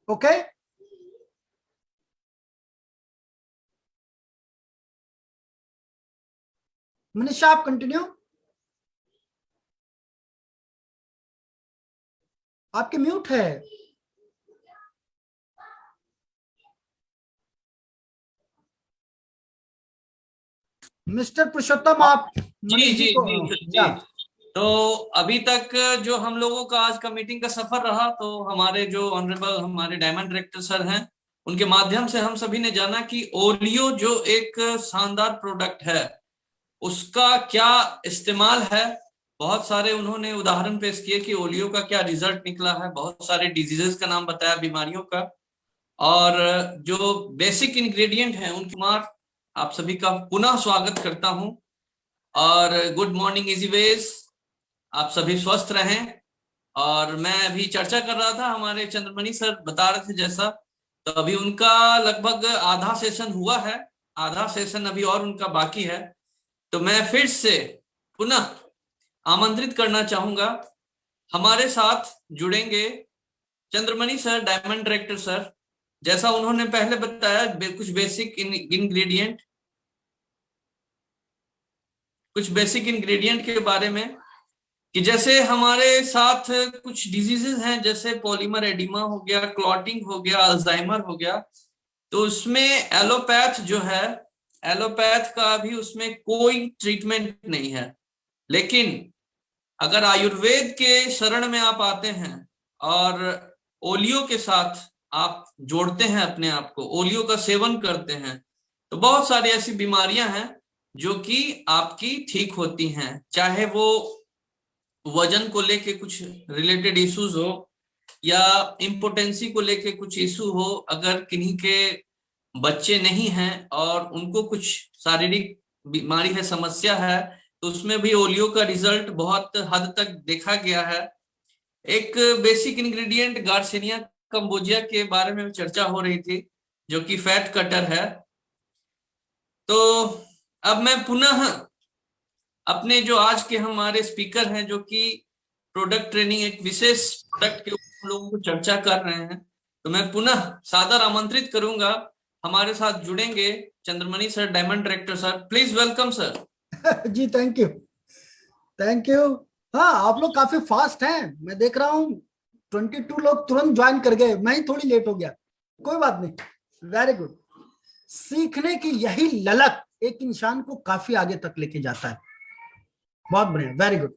ओके, मनीषा आप कंटिन्यू, आपके म्यूट है। मिस्टर पुरुषोत्तम आप जी मनीष जी जी को जी सर या जी। तो अभी तक जो हम लोगों का आज का मीटिंग का सफर रहा, तो हमारे जो ऑनरेबल हमारे डायमंड डायरेक्टर सर हैं, उनके माध्यम से हम सभी ने जाना कि ओलियो जो एक शानदार प्रोडक्ट है उसका क्या इस्तेमाल है। बहुत सारे उन्होंने उदाहरण पेश किए कि ओलियो का क्या रिजल्ट निकला है, बहुत सारे डिजीजेस का नाम बताया, बीमारियों का, और जो बेसिक इंग्रेडिएंट हैं उनकी मार आप सभी का पुनः स्वागत करता हूं। और गुड मॉर्निंग इजी वेज, आप सभी स्वस्थ रहें। और मैं अभी चर्चा कर रहा था, हमारे चंद्रमणि सर बता रहे थे जैसा, तो अभी उनका लगभग आधा सेशन हुआ है, आधा सेशन अभी और उनका बाकी है। तो मैं फिर से पुनः आमंत्रित करना चाहूंगा, हमारे साथ जुड़ेंगे Chandramani sir, diamond director sir. जैसा उन्होंने पहले बताया कुछ बेसिक इंग्रेडिएंट, कुछ बेसिक इंग्रेडिएंट के बारे में, कि जैसे हमारे साथ कुछ डिजीजेस हैं, जैसे पॉलीमर एडिमा हो गया, क्लॉटिंग हो गया, अल्जाइमर हो गया, तो उसमें एलोपैथ जो है, एलोपैथ का भी उसमें कोई ट्रीटमेंट नहीं है। लेकिन अगर आयुर्वेद के शरण में आप आते हैं और ओलियो के साथ आप जोड़ते हैं अपने आप को, ओलियो का सेवन करते हैं, तो बहुत सारी ऐसी बीमारियां हैं जो कि आपकी ठीक होती हैं। चाहे वो वजन को लेके कुछ रिलेटेड इश्यूज हो, या इम्पोटेंसी को लेके कुछ इशू हो, अगर किन्हीं के बच्चे नहीं हैं और उनको कुछ शारीरिक बीमारी है, समस्या है, तो उसमें भी ओलियो का रिजल्ट बहुत हद तक देखा गया है। एक बेसिक इंग्रेडिएंट गार्सिनिया कंबोजिया के बारे में चर्चा हो रही थी, जो कि फैट कटर है। तो अब मैं पुनः अपने जो आज के हमारे स्पीकर हैं, जो कि प्रोडक्ट ट्रेनिंग, एक विशेष प्रोडक्ट के ऊपर हम लोगों को चर्चा कर रहे हैं, तो मैं पुनः सादर आमंत्रित करूंगा, हमारे साथ जुड़ेंगे Chandramani sir, diamond director sir. Please welcome sir. जी थैंक यू, थैंक यू। हाँ आप लोग काफी फास्ट हैं, मैं देख रहा हूँ 22 लोग तुरंत ज्वाइन कर गए, मैं ही थोड़ी लेट हो गया, कोई बात नहीं, वेरी गुड। सीखने की यही ललक एक इंसान को काफी आगे तक लेके जाता है, बहुत बढ़िया, वेरी गुड।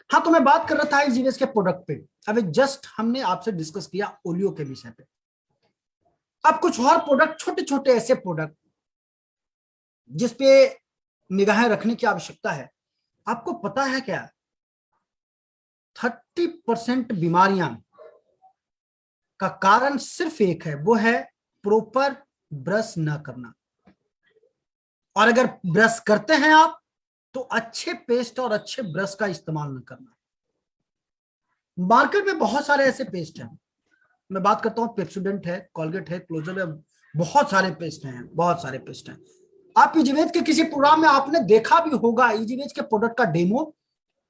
हाँ तो मैं बात कर रहा था इजीवेज के प्रोडक्ट पे, अभी जस्ट हमने आपसे डिस्कस किया ओलियो के विषय पे। अब कुछ और प्रोडक्ट, छोटे छोटे ऐसे प्रोडक्ट जिसपे निगाहें रखने की आवश्यकता है। आपको पता है क्या, 30% बीमारियां का कारण सिर्फ एक है, वो है प्रॉपर ब्रश ना करना। और अगर ब्रश करते हैं आप तो अच्छे पेस्ट और अच्छे ब्रश का इस्तेमाल न करना। मार्केट में बहुत सारे ऐसे पेस्ट हैं, मैं बात करता हूं पेप्सोडेंट है, कोलगेट है, क्लोजर है, बहुत सारे पेस्ट हैं, बहुत सारे पेस्ट हैं। आप इजीवेज के किसी प्रोग्राम में आपने देखा भी होगा इजीवेज के प्रोडक्ट का डेमो,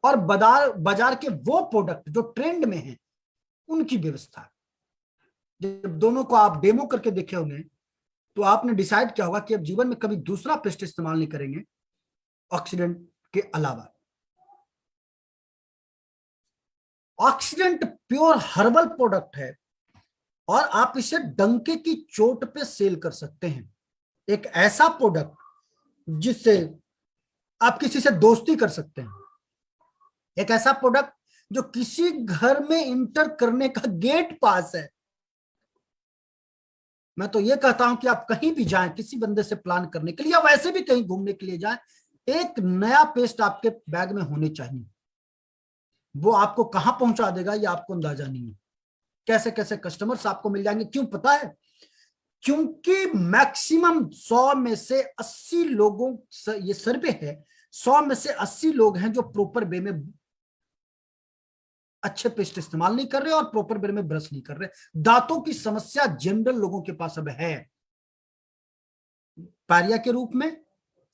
और बाजार के वो प्रोडक्ट जो ट्रेंड में हैं उनकी व्यवस्था। जब दोनों को आप डेमो करके देखे होंगे तो आपने डिसाइड किया होगा कि अब जीवन में कभी दूसरा पेस्ट इस्तेमाल नहीं करेंगे ऑक्सीडेंट के अलावा। ऑक्सीडेंट प्योर हर्बल प्रोडक्ट है और आप इसे डंके की चोट पे सेल कर सकते हैं। एक ऐसा प्रोडक्ट जिससे आप किसी से दोस्ती कर सकते हैं, एक ऐसा प्रोडक्ट जो किसी घर में इंटर करने का गेट पास है। मैं तो ये कहता हूं कि आप कहीं भी जाएं किसी बंदे से प्लान करने के लिए या वैसे भी कहीं घूमने के लिए जाएं, एक नया पेस्ट आपके बैग में होने चाहिए। वो आपको कहां पहुंचा देगा ये आपको अंदाजा नहीं है। कैसे कैसे कस्टमर्स आपको मिल जाएंगे, क्यों पता है? क्योंकि मैक्सिमम 100 में से 80 लोगों, ये सर्वे है, 100 में से 80 लोग हैं जो प्रॉपर वे में अच्छे पेस्ट इस्तेमाल नहीं कर रहे और प्रॉपर वे में ब्रश नहीं कर रहे। दांतों की समस्या जनरल लोगों के पास अब है, पायरिया के रूप में,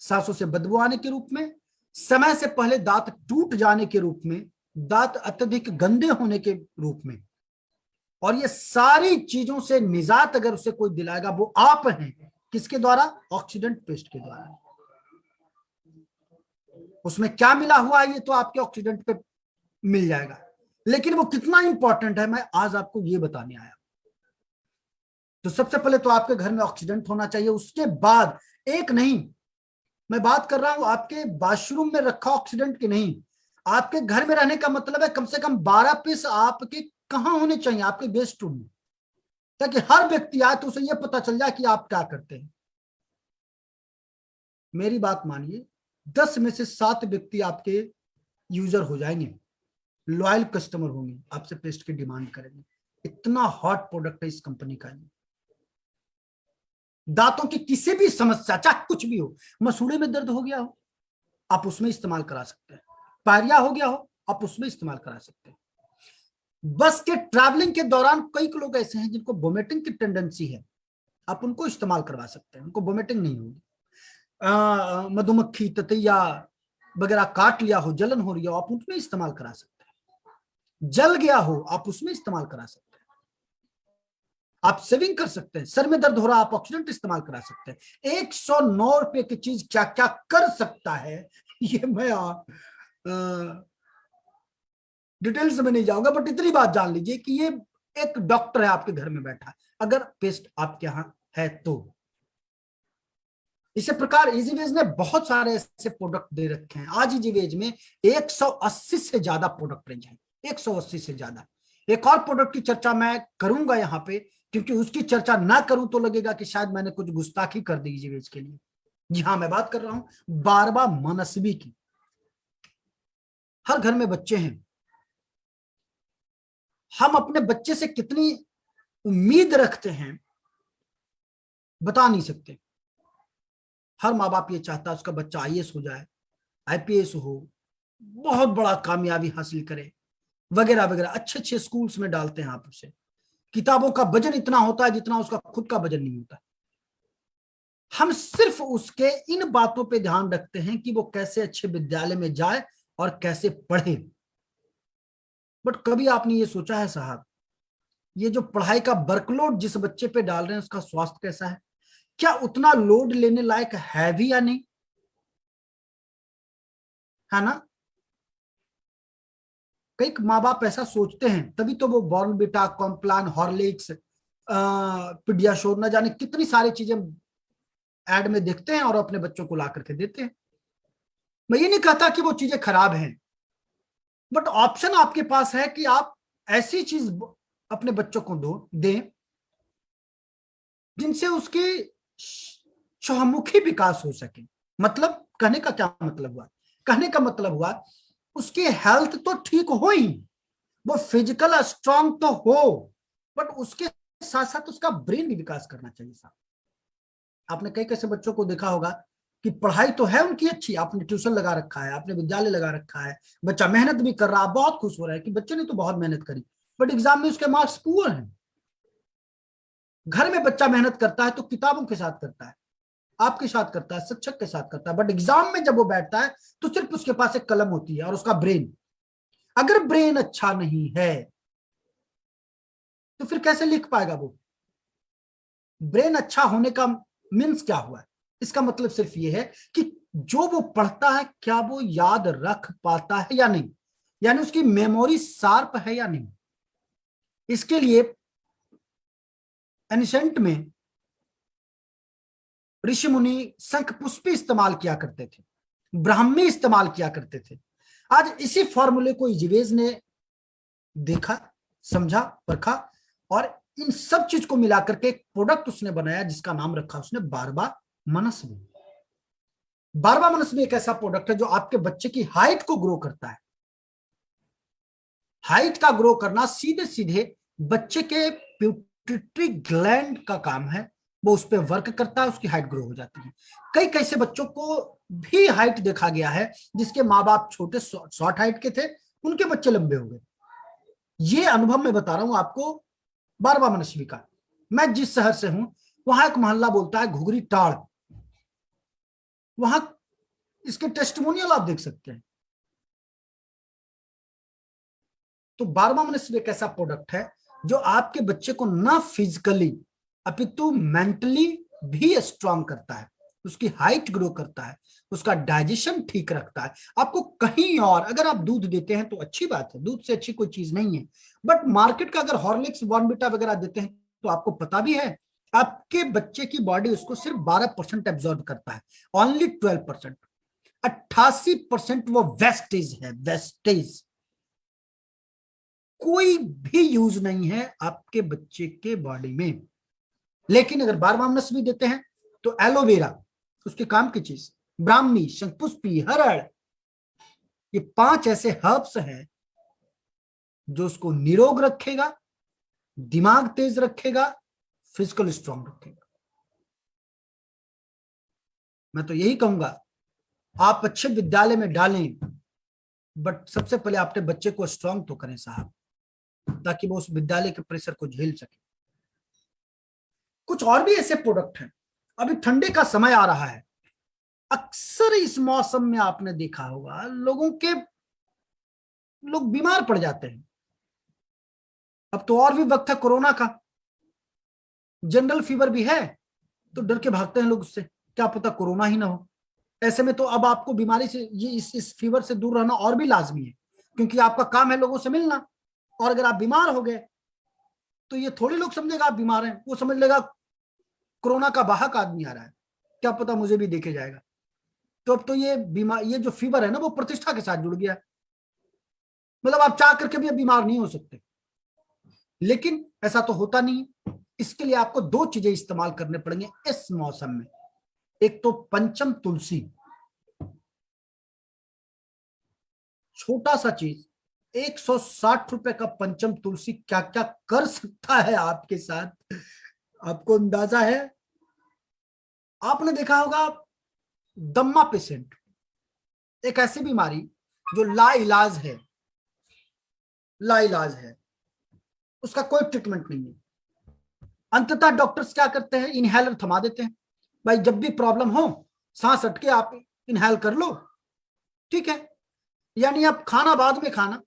सांसों से बदबू आने के रूप में, समय से पहले दांत टूट जाने के रूप में, दांत अत्यधिक गंदे होने के रूप में। और ये सारी चीजों से निजात अगर उसे कोई दिलाएगा वो आप हैं। किसके द्वारा? ऑक्सीडेंट पेस्ट के द्वारा। उसमें क्या मिला हुआ है ये तो आपके ऑक्सीडेंट पे मिल जाएगा, लेकिन वो कितना इंपॉर्टेंट है मैं आज आपको ये बताने आया। तो सबसे पहले तो आपके घर में ऑक्सीडेंट होना चाहिए। उसके बाद एक नहीं, मैं बात कर रहा हूं आपके वॉशरूम में रखा ऑक्सीडेंट की नहीं, आपके घर में रहने का मतलब है कम से कम 12 पीस आपके कहां होने चाहिए? आपके गेस्ट रूम में, ताकि हर व्यक्ति आए तो उसे यह पता चल जाए कि आप क्या करते हैं। मेरी बात मानिए, 10 में से 7 व्यक्ति आपके यूजर हो जाएंगे, लॉयल कस्टमर होंगे, आपसे पेस्ट की डिमांड करेंगे। इतना हॉट प्रोडक्ट है इस कंपनी का। दांतों की किसी भी समस्या, चाहे कुछ भी हो, मसूड़े में दर्द हो गया हो आप उसमें इस्तेमाल करा सकते हैं, पायरिया हो गया हो आप उसमें इस्तेमाल करा सकते हैं। बस के ट्रैवलिंग के दौरान कई लोग ऐसे हैं जिनको वोमिटिंग की टेंडेंसी है, आप उनको इस्तेमाल करवा सकते हैं, उनको वोमिटिंग नहीं होगी। मधुमक्खी ततैया वगैरह काट लिया हो, जलन हो रही हो, आप उसमें इस्तेमाल करा सकते हैं। जल गया हो आप उसमें इस्तेमाल करा सकते हैं। आप सेविंग कर सकते हैं। सर में दर्द हो रहा आप ऑक्सीडेंट इस्तेमाल करा सकते हैं। 109 रुपए की चीज क्या क्या कर सकता है ये मैं डिटेल्स में नहीं जाऊंगा, बट इतनी बात जान लीजिए कि ये एक डॉक्टर है आपके घर में बैठा, अगर पेस्ट आपके यहां है तो। इसी प्रकार इजीवेज ने बहुत सारे ऐसे प्रोडक्ट दे रखे हैं। आज इजीवेज में 180 से ज्यादा प्रोडक्ट रेंज है, 180 से ज्यादा। एक और प्रोडक्ट की चर्चा मैं करूंगा यहाँ पे, क्योंकि उसकी चर्चा ना करूं तो लगेगा कि शायद मैंने कुछ गुस्ताखी कर दी इजीवेज के लिए। जी हाँ, मैं बात कर रहा हूं बारबा मनस्वी की। हर घर में बच्चे हैं, हम अपने बच्चे से कितनी उम्मीद रखते हैं बता नहीं सकते। हर माँ बाप ये चाहता है उसका बच्चा आईएएस हो जाए, आईपीएस हो, बहुत बड़ा कामयाबी हासिल करे, वगैरह वगैरह। अच्छे अच्छे स्कूल्स में डालते हैं आप उसे। किताबों का वजन इतना होता है जितना उसका खुद का वजन नहीं होता। हम सिर्फ उसके इन बातों पे ध्यान रखते हैं कि वो कैसे अच्छे विद्यालय में जाए और कैसे पढ़े। बट कभी आपने ये सोचा है साहब, ये जो पढ़ाई का वर्कलोड जिस बच्चे पे डाल रहे हैं उसका स्वास्थ्य कैसा है? क्या उतना लोड लेने लायक है भी या नहीं? है ना? कई माँ बाप ऐसा सोचते हैं, तभी तो वो बॉर्नविटा, कॉम्प्लान, हॉर्लिक्स, पीडियाश्योर, न जाने कितनी सारी चीजें एड में देखते हैं और अपने बच्चों को ला करके देते हैं। मैं ये नहीं कहता कि वो चीजें खराब हैं, बट ऑप्शन आपके पास है कि आप ऐसी चीज अपने बच्चों को दें जिनसे उसकी चहुमुखी विकास हो सके। मतलब कहने का क्या मतलब हुआ? कहने का मतलब हुआ उसकी हेल्थ तो ठीक हो ही, वो फिजिकल स्ट्रांग तो हो, बट उसके साथ साथ उसका ब्रेन भी विकास करना चाहिए साहब। आपने कई कैसे बच्चों को देखा होगा कि पढ़ाई तो है उनकी अच्छी, आपने ट्यूशन लगा रखा है, आपने विद्यालय लगा रखा है, बच्चा मेहनत भी कर रहा है, बहुत खुश हो रहा है कि बच्चे ने तो बहुत मेहनत करी, बट एग्जाम में उसके मार्क्स पुअर हैं। घर में बच्चा मेहनत करता है तो किताबों के साथ करता है, आपके साथ करता है, शिक्षक के साथ करता है, बट एग्जाम में जब वो बैठता है तो सिर्फ उसके पास एक कलम होती है और उसका ब्रेन। अगर ब्रेन अच्छा नहीं है तो फिर कैसे लिख पाएगा वो? ब्रेन अच्छा होने का मीन्स क्या हुआ? इसका मतलब सिर्फ ये है कि जो वो पढ़ता है क्या वो याद रख पाता है या नहीं, यानी उसकी मेमोरी शार्प है या नहीं। इसके लिए एनिसेंट में ऋषि मुनि शंख पुष्पी इस्तेमाल किया करते थे, ब्राह्मी इस्तेमाल किया करते थे। आज इसी फॉर्मूले को इजीवेज ने देखा, समझा, परखा और इन सब चीज को मिलाकर के एक प्रोडक्ट उसने बनाया जिसका नाम रखा उसने बारबा मनस्वी। बारबा मनस्वी एक ऐसा प्रोडक्ट है जो आपके बच्चे की हाइट को ग्रो करता है। हाइट का ग्रो करना सीधे सीधे बच्चे के पिट्यूटरी ग्लैंड का काम है, वो उस पर वर्क करता है, उसकी हाइट ग्रो हो जाती है। कई कैसे बच्चों को भी हाइट देखा गया है जिसके माँ बाप छोटे शॉर्ट हाइट के थे, उनके बच्चे लंबे हो गए। ये अनुभव मैं बता रहा हूं आपको बारबा मनस्वी का। मैं जिस शहर से हूं वहां एक मोहल्ला बोलता है घुघरी टाड़, वहां इसके टेस्टिमोनियल आप देख सकते हैं। तो बारबा मनस्वी एक ऐसा प्रोडक्ट है जो आपके बच्चे को ना फिजिकली अपितु मेंटली भी स्ट्रांग करता है, उसकी हाइट ग्रो करता है, उसका डाइजेशन ठीक रखता है। आपको कहीं और अगर आप दूध देते हैं तो अच्छी बात है, दूध से अच्छी कोई चीज नहीं है, बट मार्केट का अगर हॉर्लिक्स बॉर्नविटा वगैरह देते हैं तो आपको पता भी है आपके बच्चे की बॉडी उसको सिर्फ 12% एब्जॉर्ब करता है, ओनली 12%। 88% वो वेस्टेज है, वेस्टेज, कोई भी यूज नहीं है आपके बच्चे के बॉडी में। लेकिन अगर बारबा मनस्वी देते हैं तो एलोवेरा उसके काम की चीज, ब्राह्मी, शंखपुष्पी, हरड़, ये 5 ऐसे हर्ब्स हैं जो उसको निरोग रखेगा, दिमाग तेज रखेगा, फिजिकल स्ट्रांग रखेगा। मैं तो यही कहूंगा आप अच्छे विद्यालय में डालें, बट सबसे पहले अपने बच्चे को स्ट्रांग तो करें साहब, ताकि वो उस विद्यालय के प्रेशर को झेल सके। कुछ और भी ऐसे प्रोडक्ट हैं। अभी ठंडे का समय आ रहा है, अक्सर इस मौसम में आपने देखा होगा लोग बीमार पड़ जाते हैं। अब तो और भी वक्त है कोरोना का, जनरल फीवर भी है तो डर के भागते हैं लोग उससे, क्या पता कोरोना ही ना हो। ऐसे में तो अब आपको बीमारी से ये इस फीवर से दूर रहना और भी लाजमी है, क्योंकि आपका काम है लोगों से मिलना। और अगर आप बीमार हो गए तो ये थोड़ी लोग समझेगा आप बीमार हैं, वो समझ लेगा कोरोना का वाहक आदमी आ रहा है, क्या पता मुझे भी देखे जाएगा। तो अब तो ये जो फीवर है ना वो प्रतिष्ठा के साथ जुड़ गया, मतलब आप चाह करके भी अब बीमार नहीं हो सकते। लेकिन ऐसा तो होता नहीं, इसके लिए आपको 2 चीजें इस्तेमाल करने पड़ेंगे इस मौसम में। एक तो पंचम तुलसी, छोटा सा चीज, 160 रुपए का पंचम तुलसी क्या क्या कर सकता है आपके साथ, आपको अंदाजा है। आपने देखा होगा दम्मा पेशेंट, एक ऐसी बीमारी जो लाइलाज है, लाइलाज है, उसका कोई ट्रीटमेंट नहीं है। अंततः डॉक्टर्स क्या करते हैं, इनहेलर थमा देते हैं, भाई जब भी प्रॉब्लम हो सांस अटके आप इनहेल कर लो, ठीक है। यानी आप खाना बाद में खाना,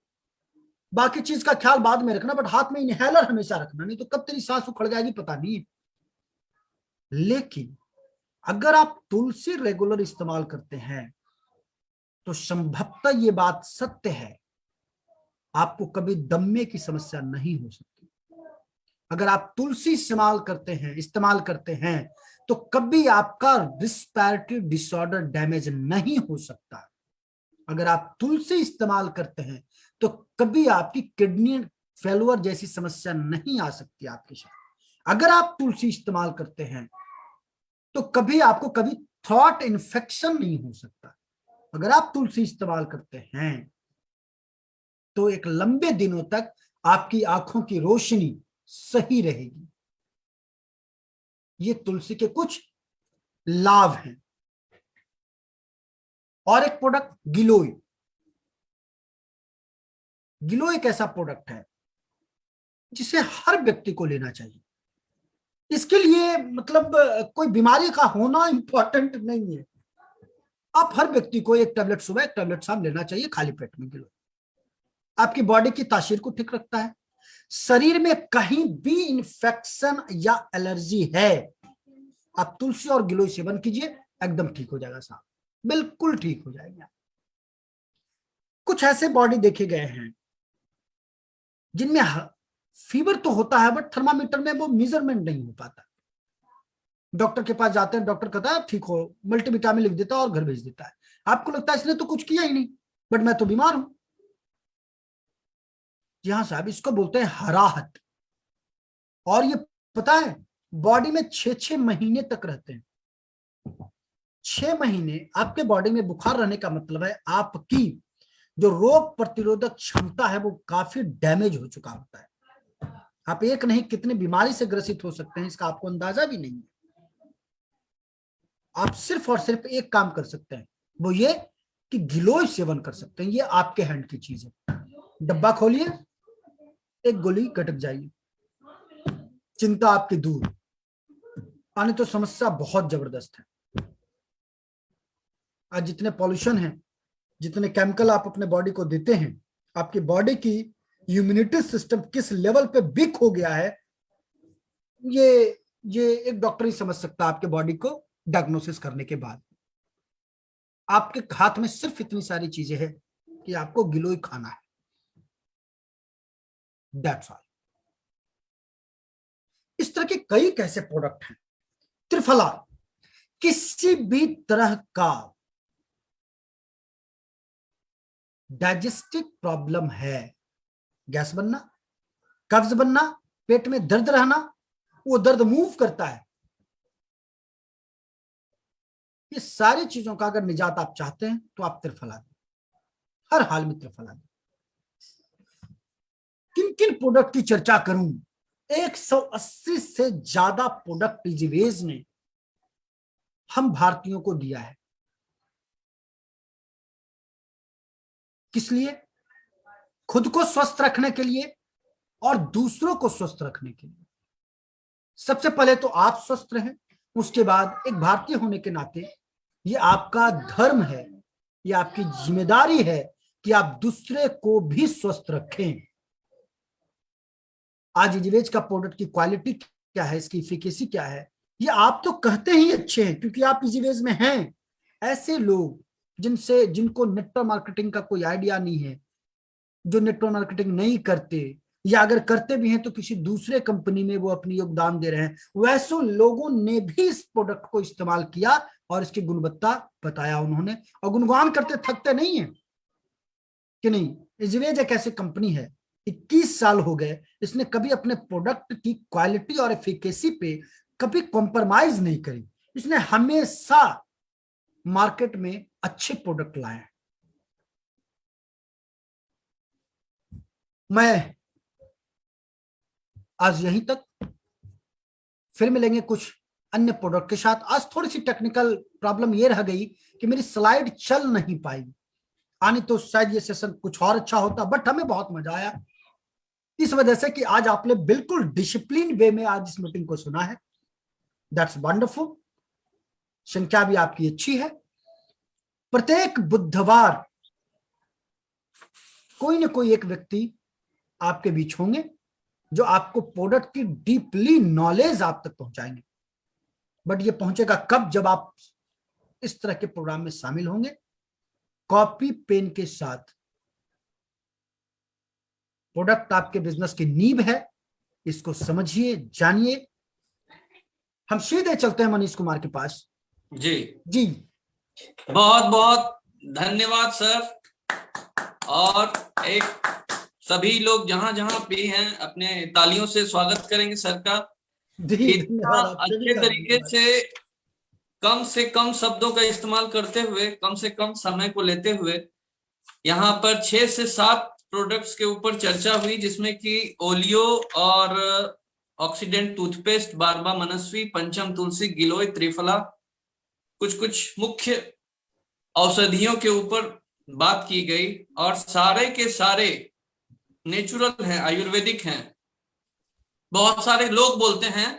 बाकी चीज का ख्याल बाद में रखना, बट हाथ में इनहेलर हमेशा रखना, नहीं तो कब तेरी सांस उखड़ जाएगी पता नहीं है। लेकिन अगर आप तुलसी रेगुलर इस्तेमाल करते हैं तो संभवतः ये बात सत्य है, आपको कभी दम्मे की समस्या नहीं हो सकती। अगर आप तुलसी इस्तेमाल करते हैं तो कभी आपका रिस्पिरेटरी डिसऑर्डर डैमेज नहीं हो सकता। अगर आप तुलसी इस्तेमाल करते हैं तो कभी आपकी किडनी फेलुअर जैसी समस्या नहीं आ सकती आपके साथ। अगर आप तुलसी इस्तेमाल करते हैं तो कभी थ्रॉट इन्फेक्शन नहीं हो सकता। अगर आप तुलसी इस्तेमाल करते हैं तो एक लंबे दिनों तक आपकी आंखों की रोशनी सही रहेगी। ये तुलसी के कुछ लाभ हैं। और एक प्रोडक्ट गिलोय, गिलोय एक ऐसा प्रोडक्ट है जिसे हर व्यक्ति को लेना चाहिए। इसके लिए मतलब कोई बीमारी का होना इंपॉर्टेंट नहीं है, आप हर व्यक्ति को 1 टैबलेट सुबह 1 टैबलेट शाम लेना चाहिए खाली पेट में। गिलोय आपकी बॉडी की तासीर को ठीक रखता है। शरीर में कहीं भी इंफेक्शन या एलर्जी है, आप तुलसी और गिलोय सेवन कीजिए, एकदम ठीक हो जाएगा साहब, बिल्कुल ठीक हो जाएगा। कुछ ऐसे बॉडी देखे गए हैं जिनमें फीवर तो होता है बट थर्मामीटर में वो मेजरमेंट नहीं हो पाता। डॉक्टर के पास जाते हैं, डॉक्टर कहता है ठीक हो, मल्टीविटामिन लिख देता है और घर भेज देता है। आपको लगता है इसने तो कुछ किया ही नहीं, बट मैं तो बीमार हूं। जी हाँ साहब, इसको बोलते हैं हराहत। और ये पता है बॉडी में 6-6 महीने तक रहते हैं। 6 महीने आपके बॉडी में बुखार रहने का मतलब है आपकी जो रोग प्रतिरोधक क्षमता है वो काफी डैमेज हो चुका होता है। आप एक नहीं कितनी बीमारी से ग्रसित हो सकते हैं इसका आपको अंदाजा भी नहीं है। आप सिर्फ और सिर्फ एक काम कर सकते हैं, वो ये कि गिलोय सेवन कर सकते हैं। ये आपके हैंड की चीज है। डब्बा खोलिए, एक गोली गटक जाइए, चिंता आपकी दूर। पानी तो समस्या बहुत जबरदस्त है। आज जितने पॉल्यूशन है, जितने केमिकल आप अपने बॉडी को देते हैं, आपकी बॉडी की इम्यूनिटी सिस्टम किस लेवल पे वीक हो गया है, ये एक डॉक्टर ही समझ सकता है आपके बॉडी को डायग्नोसिस करने के बाद। आपके हाथ में सिर्फ इतनी सारी चीजें हैं कि आपको गिलोय खाना है, दैट्स ऑल। इस तरह के कई कैसे प्रोडक्ट हैं। त्रिफला, किसी भी तरह का डाइजेस्टिव प्रॉब्लम है, गैस बनना, कब्ज बनना, पेट में दर्द रहना, वो दर्द मूव करता है, ये सारी चीजों का अगर निजात आप चाहते हैं तो आप त्रिफला दें, हर हाल में त्रिफला दें। किन किन प्रोडक्ट की चर्चा करूं? 180 से ज्यादा प्रोडक्ट इजीवेज ने हम भारतीयों को दिया है। किस लिए? खुद को स्वस्थ रखने के लिए और दूसरों को स्वस्थ रखने के लिए। सबसे पहले तो आप स्वस्थ रहें, उसके बाद एक भारतीय होने के नाते ये आपका धर्म है, ये आपकी जिम्मेदारी है कि आप दूसरे को भी स्वस्थ रखें। आज इजीवेज का प्रोडक्ट की क्वालिटी क्या है, इसकी इफिकेसी क्या है, ये आप तो कहते ही अच्छे हैं क्योंकि आप इजीवेज में हैं। ऐसे लोग जिनको नेटवर्क मार्केटिंग का कोई आइडिया नहीं है, जो नेटवर्क मार्केटिंग नहीं करते, या अगर करते भी हैं तो किसी दूसरे कंपनी में वो अपनी योगदान दे रहे हैं, वैसे लोगों ने भी इस प्रोडक्ट को इस्तेमाल किया और इसकी गुणवत्ता बताया उन्होंने, और गुणगान करते थकते नहीं है कि नहीं। इजीवेज एक ऐसी कंपनी है, 21 साल हो गए, इसने कभी अपने प्रोडक्ट की क्वालिटी और एफिकेसी पे कभी कॉम्प्रोमाइज नहीं करी। इसने हमेशा मार्केट में अच्छे प्रोडक्ट लाए हैं। मैं आज यहीं तक, फिर मिलेंगे कुछ अन्य प्रोडक्ट के साथ। आज थोड़ी सी टेक्निकल प्रॉब्लम ये रह गई कि मेरी स्लाइड चल नहीं पाई, आनी तो शायद ये सेशन कुछ और अच्छा होता, बट हमें बहुत मजा आया इस वजह से कि आज आपने बिल्कुल डिसिप्लिन वे में आज इस मीटिंग को सुना है। That's wonderful. संख्या भी आपकी अच्छी है। प्रत्येक बुधवार कोई ना कोई एक व्यक्ति आपके बीच होंगे जो आपको प्रोडक्ट की डीपली नॉलेज आप तक पहुंचाएंगे। बट ये पहुंचेगा कब? जब आप इस तरह के प्रोग्राम में शामिल होंगे, कॉपी पेन के साथ। प्रोडक्ट आपके बिजनेस की नींव है, इसको समझिए, जानिए। हम सीधे चलते हैं मनीष कुमार के पास। जी जी, बहुत बहुत धन्यवाद सर। और एक सभी लोग जहां जहां पे हैं अपने तालियों से स्वागत करेंगे सर का। जी इतना धन्यवाद आपसे भी अच्छे तरीके से कम शब्दों का इस्तेमाल करते हुए, कम से कम समय को लेते हुए यहाँ पर 6 से 7 प्रोडक्ट्स के ऊपर चर्चा हुई, जिसमें कि ओलियो और ऑक्सीडेंट टूथपेस्ट, बारबा मनस्वी, पंचम तुलसी, गिलोय, त्रिफला, कुछ मुख्य औषधियों के ऊपर बात की गई। और सारे के सारे नेचुरल हैं, आयुर्वेदिक हैं। बहुत सारे लोग बोलते हैं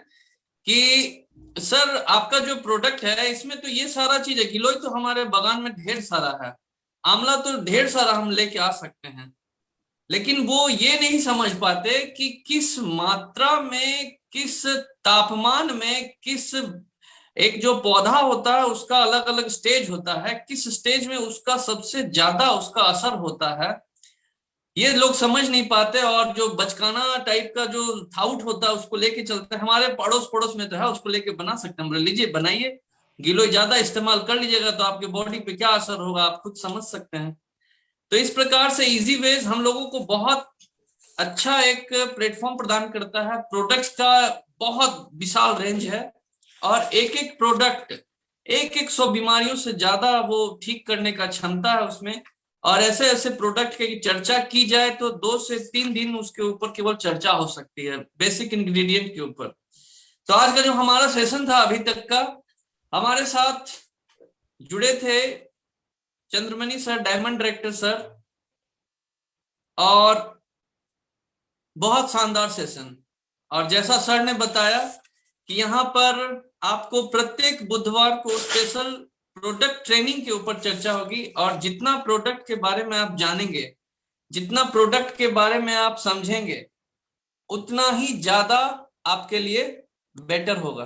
कि सर आपका जो प्रोडक्ट है इसमें तो ये सारा चीज है, गिलोय तो हमारे बागान में ढेर सारा है, आंवला तो ढेर सारा हम लेके आ सकते हैं। लेकिन वो ये नहीं समझ पाते कि किस मात्रा में, किस तापमान में, किस, एक जो पौधा होता है उसका अलग अलग स्टेज होता है, किस स्टेज में उसका सबसे ज्यादा उसका असर होता है, ये लोग समझ नहीं पाते। और जो बचकाना टाइप का जो थाउट होता है उसको लेके चलते हैं। हमारे पड़ोस पड़ोस में तो है, उसको लेके बना सकते हैं, लीजिए बनाइए, गिलोय ज्यादा इस्तेमाल कर लीजिएगा तो आपके बॉडी पे क्या असर होगा आप खुद समझ सकते हैं। तो इस प्रकार से इजी वेज हम लोगों को बहुत अच्छा एक प्लेटफॉर्म प्रदान करता है। प्रोडक्ट्स का बहुत विशाल रेंज है और एक एक प्रोडक्ट एक 100 बीमारियों से ज्यादा वो ठीक करने का क्षमता है उसमें। और ऐसे ऐसे प्रोडक्ट की चर्चा की जाए तो 2 से 3 दिन उसके ऊपर केवल चर्चा हो सकती है, बेसिक इंग्रेडिएंट के ऊपर। तो आज का जो हमारा सेशन था अभी तक का, हमारे साथ जुड़े थे Chandramani sir, diamond director sir, और बहुत शानदार सेशन। और जैसा सर ने बताया कि यहाँ पर आपको प्रत्येक बुधवार को स्पेशल प्रोडक्ट ट्रेनिंग के ऊपर चर्चा होगी, और जितना प्रोडक्ट के बारे में आप जानेंगे, जितना प्रोडक्ट के बारे में आप समझेंगे, उतना ही ज्यादा आपके लिए बेटर होगा।